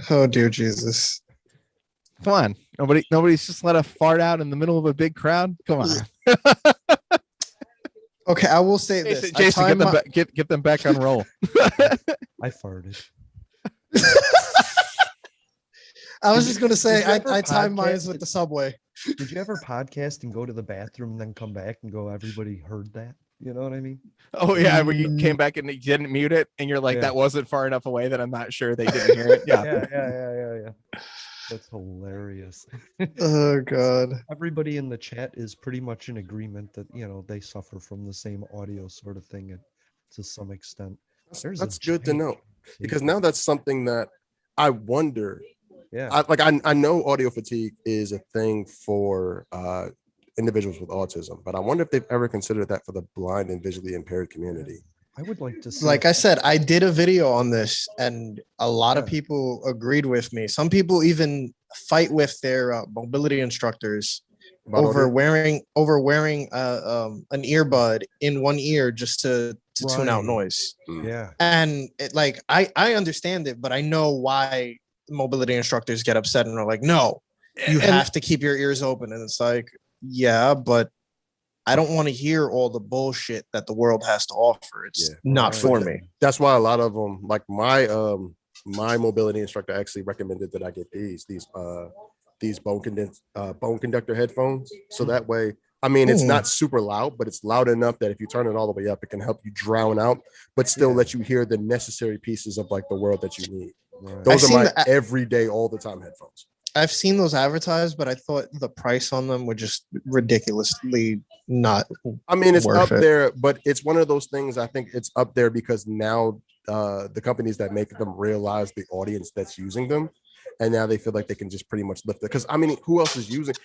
Oh dear Jesus. Come on. Nobody's just let a fart out in the middle of a big crowd. Come on. Okay, I will say this. Jason, get them back on roll. I farted. I was just gonna say I time mine with the subway. Did you ever podcast and go to the bathroom and then come back and go, everybody heard that? You know what I mean? Oh yeah, when you came back and you didn't mute it, and you're like, that wasn't far enough away that I'm not sure they didn't hear it. Yeah. That's hilarious. Oh God. Everybody in the chat is pretty much in agreement that they suffer from the same audio sort of thing to some extent. That's good to know, because now that's something that I wonder. Yeah. I know audio fatigue is a thing for individuals with autism, but I wonder if they've ever considered that for the blind and visually impaired community. I would like to see. Like I said, I did a video on this, and a lot of people agreed with me. Some people even fight with their mobility instructors over wearing an earbud in one ear just to tune out noise. Yeah, and I understand it, but I know why mobility instructors get upset and are like, no, you have to keep your ears open. And it's like, yeah, but I don't want to hear all the bullshit that the world has to offer. It's not for me. That's why a lot of them, like my mobility instructor actually recommended that I get these bone conductor headphones. So that way, I mean, it's not super loud, but it's loud enough that if you turn it all the way up, it can help you drown out, but still let you hear the necessary pieces of like the world that you need. Right. Those are my everyday, all the time headphones. I've seen those advertised, but I thought the price on them were just ridiculously not. I mean, it's up there, but it's one of those things. I think it's up there because now the companies that make them realize the audience that's using them, and now they feel like they can just pretty much lift it. Because I mean, who else is using?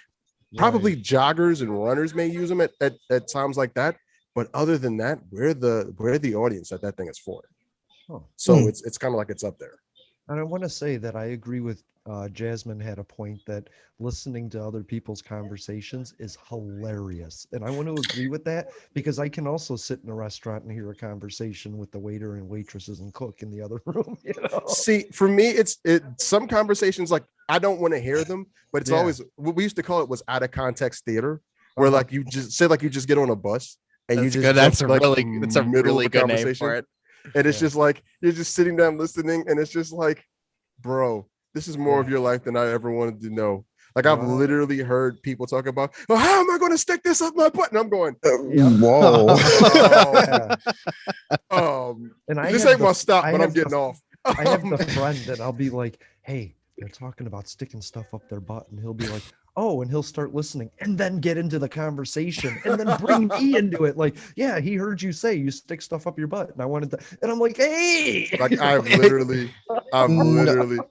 Probably joggers and runners may use them at times like that. But other than that, we're the audience that thing is for. Oh. So it's kind of like it's up there. And I want to say that I agree with Jasmine had a point that listening to other people's conversations is hilarious. And I want to agree with that because I can also sit in a restaurant and hear a conversation with the waiter and waitresses and cook in the other room. See, for me, it's some conversations like I don't want to hear them, but it's always what we used to call it was out of context theater, where like you just say like you just get on a bus and you just that's a really good name for it. And it's just like you're just sitting down listening, and it's just like, bro, this is more of your life than I ever wanted to know. Like I've literally heard people talk about, oh, how am I going to stick this up my butt? And I'm going, whoa. And this ain't my stop, but I'm getting off. I have the friend that I'll be like, hey, they're talking about sticking stuff up their butt, and he'll be like, oh, and he'll start listening and then get into the conversation and then bring me into it. Like, yeah, he heard you say you stick stuff up your butt. And I wanted to, and I'm like, hey, like I've literally. I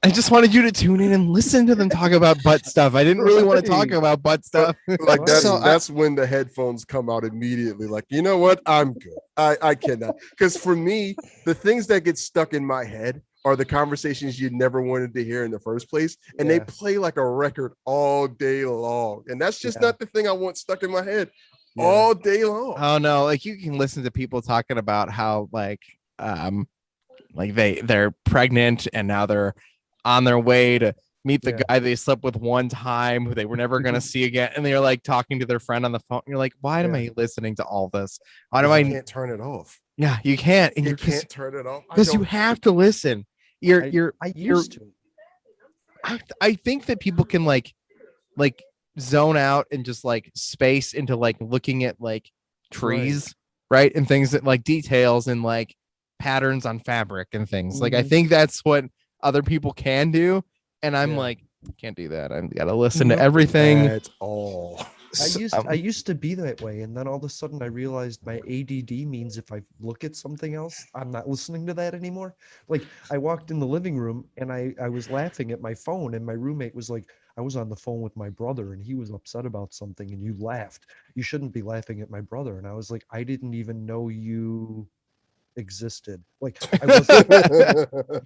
just wanted you to tune in and listen to them talk about butt stuff. I didn't really want to talk about butt stuff. Like that's when the headphones come out immediately. Like, you know what? I'm good. I cannot. Because for me, the things that get stuck in my head are the conversations you never wanted to hear in the first place. And they play like a record all day long. And that's just not the thing I want stuck in my head all day long. Oh no, like you can listen to people talking about how like they're pregnant and now they're on their way to meet the guy they slept with one time who they were never going to see again, and they're like talking to their friend on the phone. You're like, why am I listening to all this? Why do I can't turn it off? Yeah, you can't. And you can't turn it off because you have to listen. I used to. I think that people can like zone out and just like space into like looking at like trees, right? And things that like details and like patterns on fabric and things. Like I think that's what other people can do. And I'm like, can't do that. I gotta listen to everything. That's all. I used to be that way, and then all of a sudden I realized my ADD means if I look at something else, I'm not listening to that anymore. Like I walked in the living room and I was laughing at my phone, and my roommate was like, I was on the phone with my brother and he was upset about something, and you laughed. You shouldn't be laughing at my brother. And I was like, I didn't even know you existed. Like I wasn't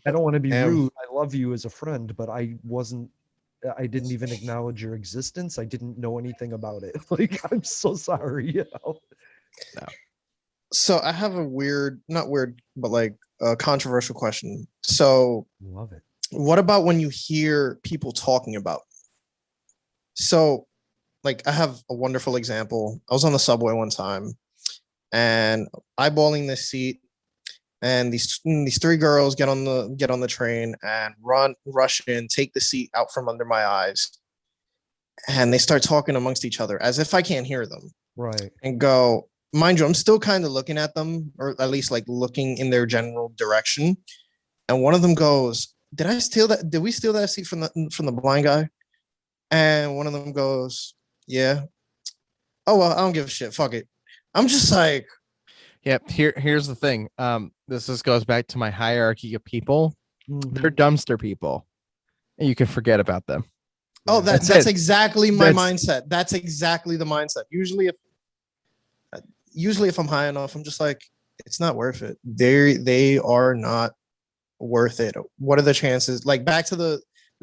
I don't want to be rude. I love you as a friend, but I didn't even acknowledge your existence. I didn't know anything about it. Like, I'm so sorry. No. So I have a not weird, but like a controversial question. So love it. What about when you hear people talking about? So like I have a wonderful example. I was on the subway one time and eyeballing this seat, and these three girls get on the train and rush in, take the seat out from under my eyes, and they start talking amongst each other as if I can't hear them. Right. And go, mind you, I'm still kind of looking at them, or at least like looking in their general direction. And one of them goes, Did we steal that seat from the blind guy? And one of them goes, yeah. Oh, well, I don't give a shit. Fuck it. I'm just like, yep. Here's the thing. This just goes back to my hierarchy of people. They're dumpster people, and you can forget about them. Oh, that's exactly my mindset. That's exactly the mindset. Usually if I'm high enough, I'm just like, it's not worth it. They are not worth it. What are the chances? Like back to the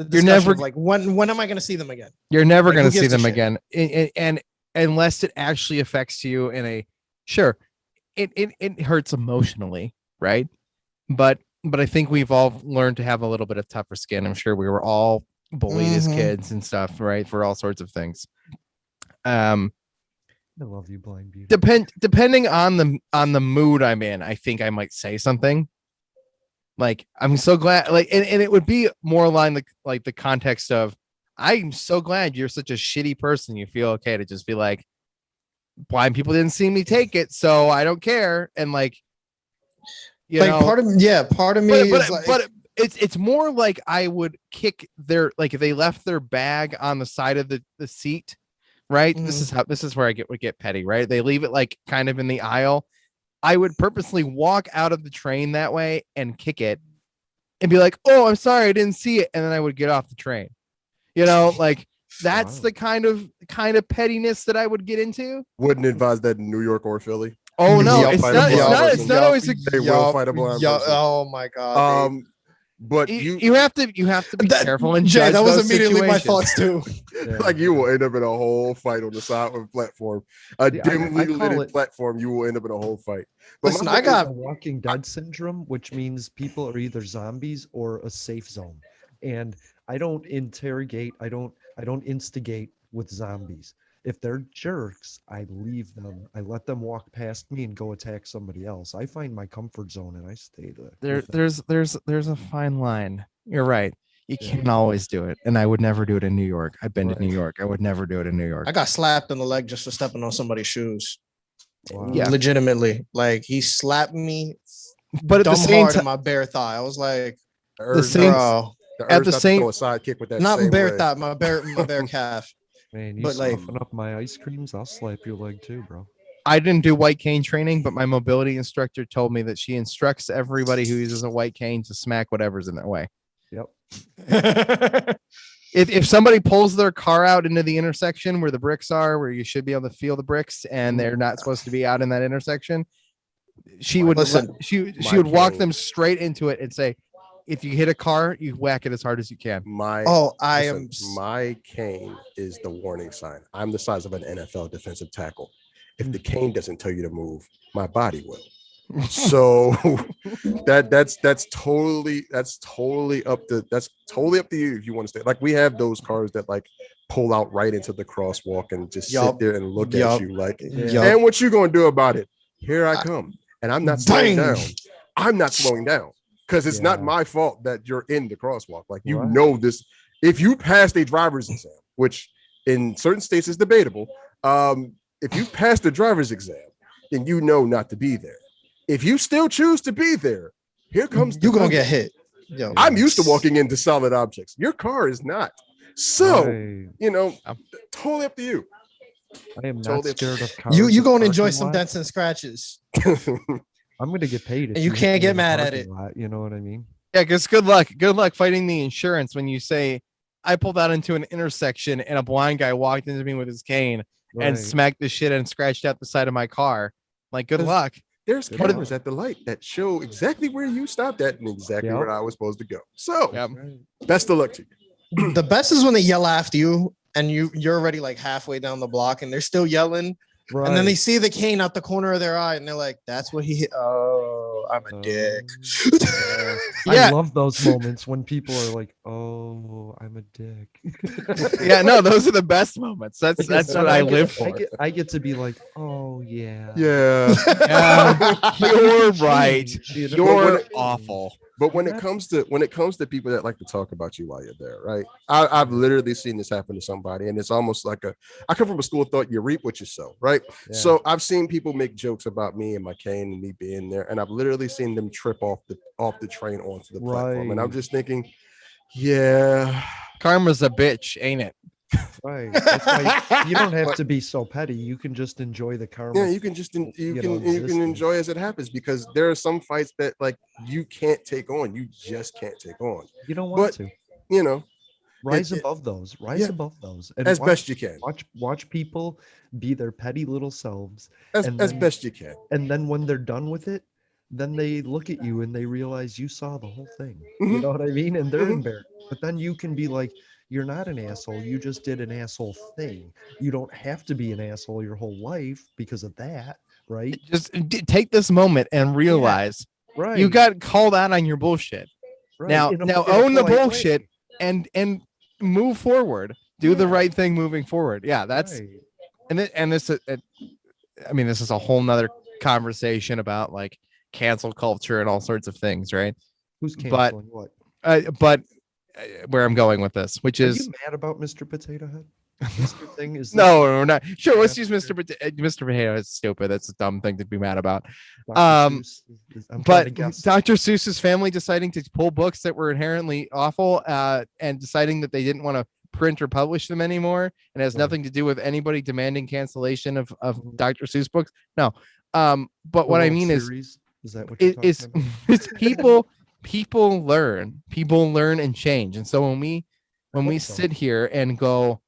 discussion of like when am I going to see them again? You're never going to see them again, and unless it actually affects you in a it hurts emotionally, right? But I think we've all learned to have a little bit of tougher skin. I'm sure we were all bullied as kids and stuff, right? For all sorts of things. I love you, Blind Beauty. Depending on the mood I'm in, I think I might say something. Like, I'm so glad, like, and it would be more aligned like the context of, I'm so glad you're such a shitty person. You feel okay to just be like, blind people didn't see me take it, so I don't care. And like, you know, part of me but it's more like I would kick their, like if they left their bag on the side of the seat, right? This is where I would get petty, right? They leave it like kind of in the aisle. I would purposely walk out of the train that way and kick it and be like, oh, I'm sorry, I didn't see it. And then I would get off the train. You know, like that's the kind of pettiness that I would get into. Wouldn't advise that in New York or Philly. Oh no, it's not always they will fight a blind person. Oh my god. But you have to be careful and Jay, judge that was those immediately situations. my thoughts too. Like you will end up in a whole fight on the side of a platform, dimly lit platform. You will end up in a whole fight. But listen, I got Walking Dead syndrome, which means people are either zombies or a safe zone. And I don't interrogate. I don't instigate with zombies. If they're jerks, I leave them. I let them walk past me and go attack somebody else. I find my comfort zone and I stay there. There's a fine line. You're right. You can't always do it. And I would never do it in New York. I've been to New York. I would never do it in New York. I got slapped in the leg just for stepping on somebody's shoes. Wow. Yeah. Legitimately. Like he slapped me, but at the same time, my bare thigh. I was like, the same sidekick with that. Not same bare leg. thigh, my bare calf. Man, you but like up my ice creams, I'll slap your leg too, bro. I didn't do white cane training, but my mobility instructor told me that she instructs everybody who uses a white cane to smack whatever's in their way. Yep. If somebody pulls their car out into the intersection where the bricks are, where you should be able to feel the bricks, and they're not supposed to be out in that intersection, she would walk them straight into it and say, if you hit a car, you whack it as hard as you can. My cane is the warning sign. I'm the size of an NFL defensive tackle. If the cane doesn't tell you to move, my body will. So that's totally up to you if you want to stay. Like we have those cars that like pull out right into the crosswalk and just sit there and look at you like, and what you gonna do about it? Here I come, and I'm not slowing down. I'm not slowing down because it's not my fault that you're in the crosswalk. Like you know this. If you passed a driver's exam, which in certain states is debatable, if you passed the driver's exam, then you know not to be there. If you still choose to be there, here comes you're gonna get hit. Yo. I'm used to walking into solid objects. Your car is not. So you know, totally up to you. I am not scared of cars. You gonna enjoy some dents and scratches. I'm gonna get paid, and you can't get mad at it. You know what I mean? Yeah, because good luck fighting the insurance when you say I pulled out into an intersection and a blind guy walked into me with his cane and smacked the shit and scratched out the side of my car. Like, good luck. There's cameras at the light that show exactly where you stopped at and exactly where I was supposed to go. So, best of luck to you. The best is when they yell after you and you're already like halfway down the block and they're still yelling. Right. And then they see the cane out the corner of their eye and they're like, that's what he hit. Oh, I'm a dick. I love those moments when people are like, oh, I'm a dick. Yeah, no, those are the best moments. That's what I live for. I get to be like, oh, yeah. Yeah. You're right. You're awful. But when it comes to people that like to talk about you while you're there, right? I've literally seen this happen to somebody, and it's almost like I come from a school of thought, you reap what you sow, right? Yeah. So I've seen people make jokes about me and my cane and me being there, and I've literally seen them trip off the train onto the platform. And I'm just thinking, yeah. Karma's a bitch, ain't it? Right. That's why you don't have to be so petty. You can just enjoy the karma. Yeah, you can enjoy as it happens, because there are some fights that like you can't take on. You just can't take on. You don't want to. You know, rise above those. Rise above those. And as best you can. Watch people be their petty little selves. As best you can. And then when they're done with it, then they look at you and they realize you saw the whole thing. Mm-hmm. You know what I mean? And they're embarrassed. But then you can be like, you're not an asshole. You just did an asshole thing. You don't have to be an asshole your whole life because of that, right? Just take this moment and realize you got called out on your bullshit. Right. Now own the bullshit and move forward. Do the right thing moving forward. Yeah, that's this is a whole nother conversation about like cancel culture and all sorts of things, right? Who's canceling what? But where I'm going with this, which is, are you mad about Mr. Potato Head? Mr. Thing is no, we're not. Sure, let's use Mr. Potato. It's stupid. That's a dumb thing to be mad about. But Dr. Seuss's family deciding to pull books that were inherently awful and deciding that they didn't want to print or publish them anymore, and it has nothing to do with anybody demanding cancellation of Dr. Seuss books. No, but what I mean is that what you're talking about? It's people learn and change. And so when we sit here and go,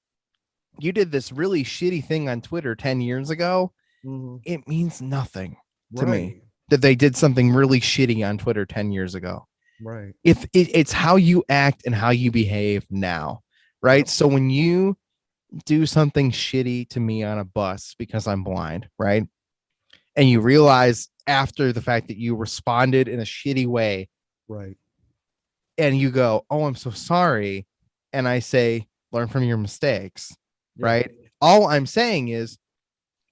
you did this really shitty thing on Twitter 10 years ago, it means nothing to me that they did something really shitty on Twitter 10 years ago. Right. If it's how you act and how you behave now, right? So when you do something shitty to me on a bus because I'm blind, right? And you realize after the fact that you responded in a shitty way, right, and you go, oh, I'm so sorry, and I say, learn from your mistakes, right? All I'm saying is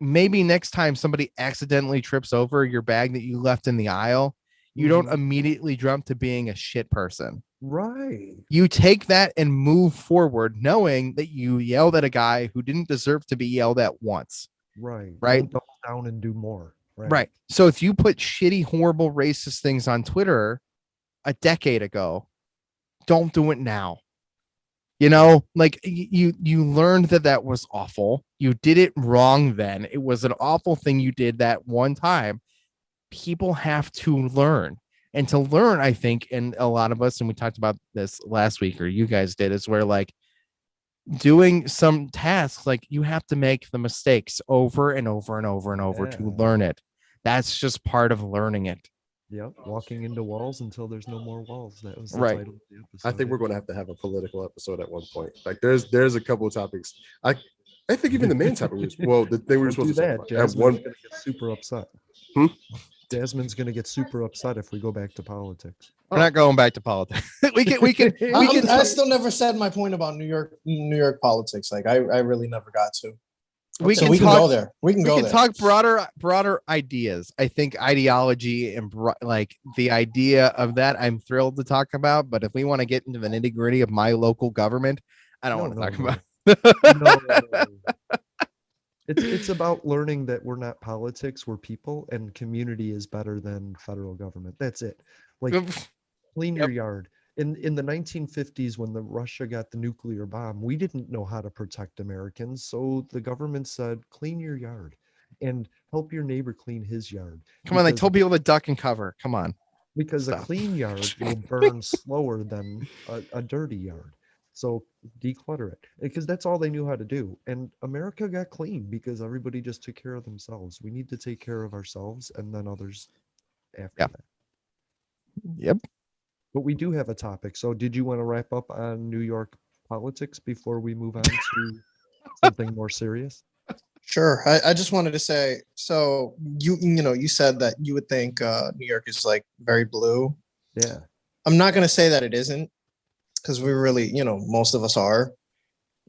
maybe next time somebody accidentally trips over your bag that you left in the aisle, you don't immediately jump to being a shit person. Right. You take that and move forward knowing that you yelled at a guy who didn't deserve to be yelled at once. Right. Right. Don't double down and do more. Right. So if you put shitty, horrible, racist things on Twitter a decade ago, don't do it now. You know, like you learned that was awful. You did it wrong then. It was an awful thing you did that one time. People have to learn. And to learn, I think, and a lot of us, and we talked about this last week, or you guys did, is where like doing some tasks, like you have to make the mistakes over and over and over and over to learn it. That's just part of learning it. Yep, walking into walls until there's no more walls. That was the right. title of the episode. I think we're going to have a political episode at one point. Like there's a couple of topics. I think even the main topic was, well, the thing we were supposed to talk about. Jasmine's gonna get super upset. Jasmine's gonna get super upset if we go back to politics. We're not going back to politics. we can. I still never said my point about New York politics. Like I really never got to. We So can can talk, go there. We can go there. talk broader ideas. I think ideology and like the idea of that, I'm thrilled to talk about. But if we want to get into the nitty gritty of my local government, I don't want to talk about. No. It's about learning that we're not politics, we're people, and community is better than federal government. That's it. Like clean your yard. In the 1950s, when the Russia got the nuclear bomb, we didn't know how to protect Americans. So the government said, clean your yard and help your neighbor clean his yard. Come on, they told people to duck and cover. Come on. Because a clean yard will burn slower than a dirty yard. So declutter it, because that's all they knew how to do. And America got clean because everybody just took care of themselves. We need to take care of ourselves and then others after that. Yep. But we do have a topic. So did you want to wrap up on New York politics before we move on to something more serious? Sure. I just wanted to say, so you said that you would think New York is like very blue. Yeah. I'm not going to say that it isn't, because we really, most of us are.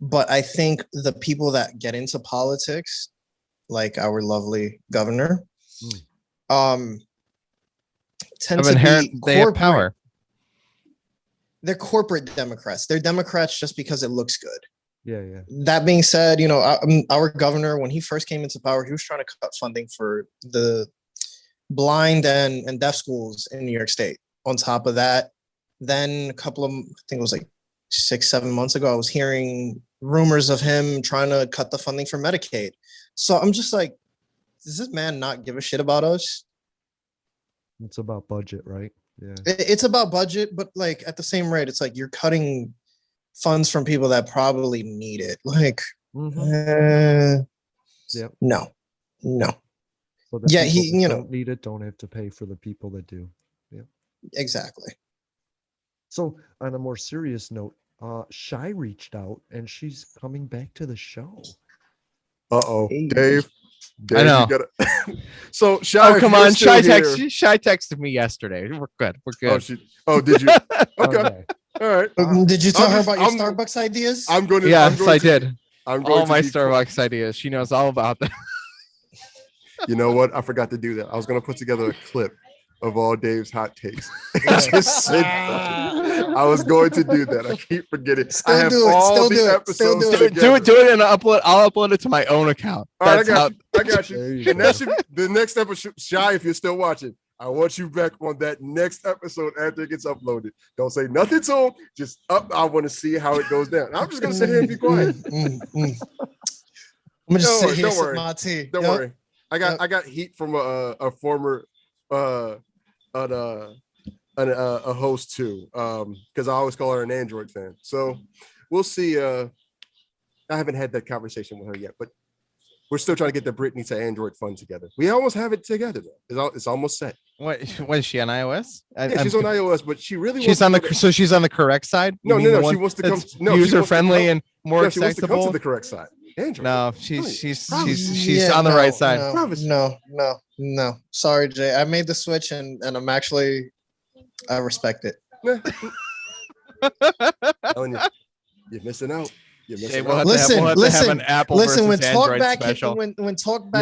But I think the people that get into politics, like our lovely governor, tend to be they have power. They're corporate Democrats. They're Democrats just because it looks good. Yeah. That being said, our governor, when he first came into power, he was trying to cut funding for the blind and deaf schools in New York State. On top of that, then I think it was like 6-7 months ago, I was hearing rumors of him trying to cut the funding for Medicaid. So I'm just like, does this man not give a shit about us? It's about budget, right? Yeah. It's about budget, but like at the same rate, it's like you're cutting funds from people that probably need it. Like, no. So the people that don't need it don't have to pay for the people that do. Yeah, exactly. So on a more serious note, Shy reached out and she's coming back to the show. Hey. Dave, I know. You gotta... So Shy, come on, Shy texted me yesterday. We're good. Did you? Okay. All right. Did you tell her about your Starbucks ideas? I'm going to. Yes, I did. I'm going all my Starbucks ideas. She knows all about them. You know what? I forgot to do that. I was going to put together a clip of all Dave's hot takes. I was going to do that. I keep forgetting. I have all the episodes. Do it, and I'll upload it to my own account. All right, I got you. And that should the next episode. Shy, if you're still watching, I want you back on that next episode after it gets uploaded. Don't say nothing to him. Just up. I want to see how it goes down. I'm just gonna sit here and be quiet. I'm gonna just sit here with my tea. Don't worry. I got heat from a former a host too, because I always call her an Android fan. So we'll see. I haven't had that conversation with her yet, but we're still trying to get the Britney to Android fun together. We almost have it together though. It's almost set. What is she on iOS? She's on iOS, but she really she's on the so she's on the correct side. No, she wants to come user friendly and more accessible. She wants to come to the correct side. Android. No, she's on the right side. No. Sorry, Jay. I made the switch and I'm actually I respect it. Telling you, you're missing out. Listen. When Talkback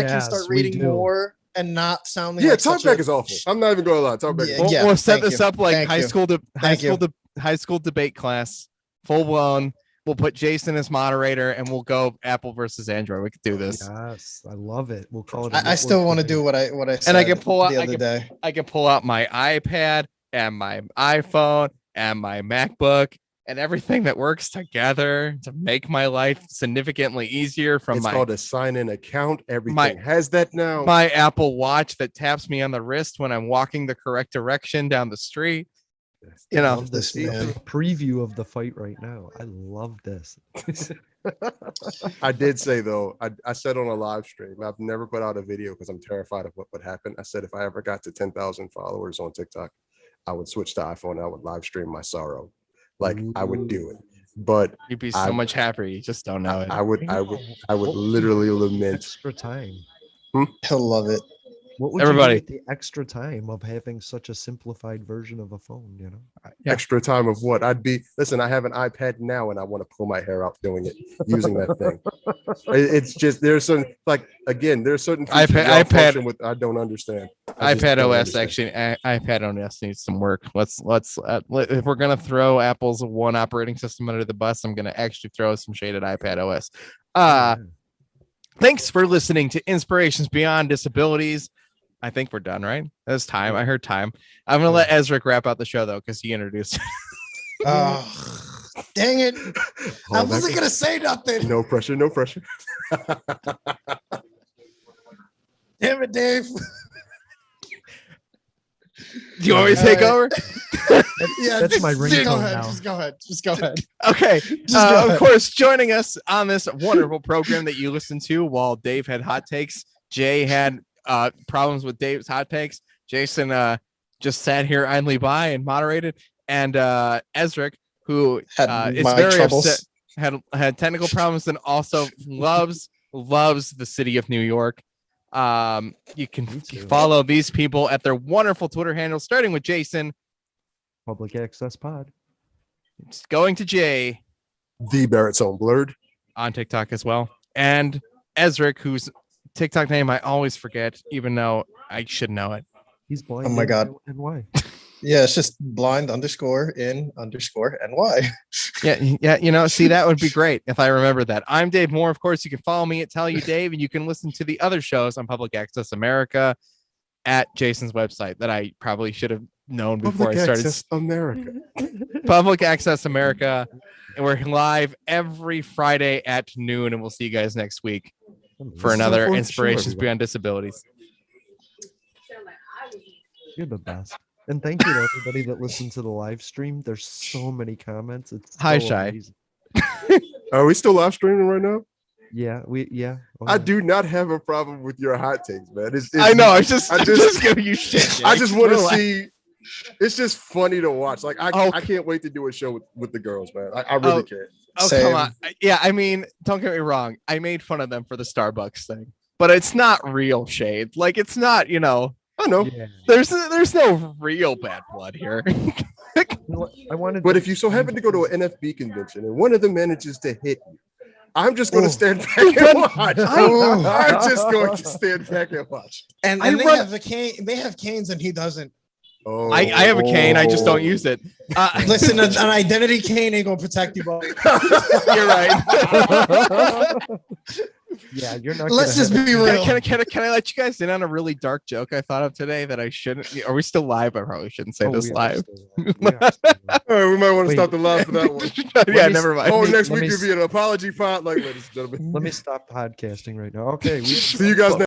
can start reading more and not sounding like Talkback is awful. I'm not even going to lie. Talkback. We'll set this up like high school debate class, full blown. We'll put Jason as moderator and we'll go Apple versus Android. We could do this. Yes, I love it. We'll call it. I still want to do what I said. And I can pull out the other day. I can pull out my iPad and my iPhone and my MacBook and everything that works together to make my life significantly easier. It's called a sign-in account. Everything has that now. My Apple Watch that taps me on the wrist when I'm walking the correct direction down the street. I love this preview of the fight right now. I love this. I did say though, I said on a live stream, I've never put out a video because I'm terrified of what would happen. I said if I ever got to 10,000 followers on TikTok, I would switch to iPhone. I would live stream my sorrow. Like I would do it. But you'd be so much happier. You just don't know it. I would literally lament extra time. He'll love it. What would Everybody. you do with the extra time of having such a simplified version of a phone, you know? Yeah. Extra time of what? I have an iPad now and I want to pull my hair out doing it, using that thing. It's just, there's some, like, again, there's certain features iPad with I don't understand. iPad OS actually, iPad OS needs some work. Let's if we're gonna throw Apple's one operating system under the bus, I'm gonna actually throw some shade at iPad OS. Thanks for listening to Inspirations Beyond Disabilities. I think we're done, right? That's time. I heard time. I'm gonna let Ezrick wrap out the show though, because he introduced. Dang it! I wasn't gonna say nothing. No pressure. No pressure. Damn it, Dave. Do you want me to take over? Yeah, that's my ringtone ahead, now. Just go ahead. Okay. Go ahead. Of course, joining us on this wonderful program that you listened to while Dave had hot takes, Jay had problems with Dave's hot takes. Jason just sat here idly by and moderated, and Ezrick, who is very upset, had technical problems, and also loves the city of New York. You can follow these people at their wonderful Twitter handles, starting with Jason, Public Access Pod. it's going to Jay, The Barrett's Own Blurred, on TikTok as well, and Ezrick, whose TikTok name I always forget, even though I should know it. He's blind. Oh my God. And why? Yeah, it's just blind_in_NY. Yeah, you know, see, that would be great if I remember that. I'm Dave Moore. Of course, you can follow me at Tell You Dave, and you can listen to the other shows on Public Access America at Jason's website that I probably should have known before Public I started. Access America. Public Access America. And we're live every Friday at noon, and we'll see you guys next week for another fun Inspirations show, Beyond Disabilities. You're the best. And thank you to everybody that listened to the live stream. There's so many comments. It's Hi, so Shai. amazing. Are we still live streaming right now? Yeah, Oh, I do not have a problem with your hot takes, man. I know. I'm just giving you shit. Jake. I just want to Relax. see. It's just funny to watch. Like I can't wait to do a show with the girls, man. I really can't. Oh, Same. come on. Yeah, I mean, don't get me wrong. I made fun of them for the Starbucks thing, but it's not real shade. Like, it's not, you know, I know. yeah. there's no real bad blood here. I wanted. But if you so happen to go to an NFB convention and one of them manages to hit you, I'm just going to stand back and watch. I'm just going to stand back and watch. And they have the cane. They have canes, and he doesn't. Oh, I have a cane. I just don't use it. Listen, an identity cane ain't gonna protect you, both. You're right. Yeah, you're not. Let's just be real. Can I let you guys in on a really dark joke I thought of today that I shouldn't? Are we still live? I probably shouldn't say this live. All right, we might want to stop the live for that one. Yeah, never mind. Oh, next week will be an apology pot, like, ladies and gentlemen. Let me stop podcasting right now. Okay. See you guys next.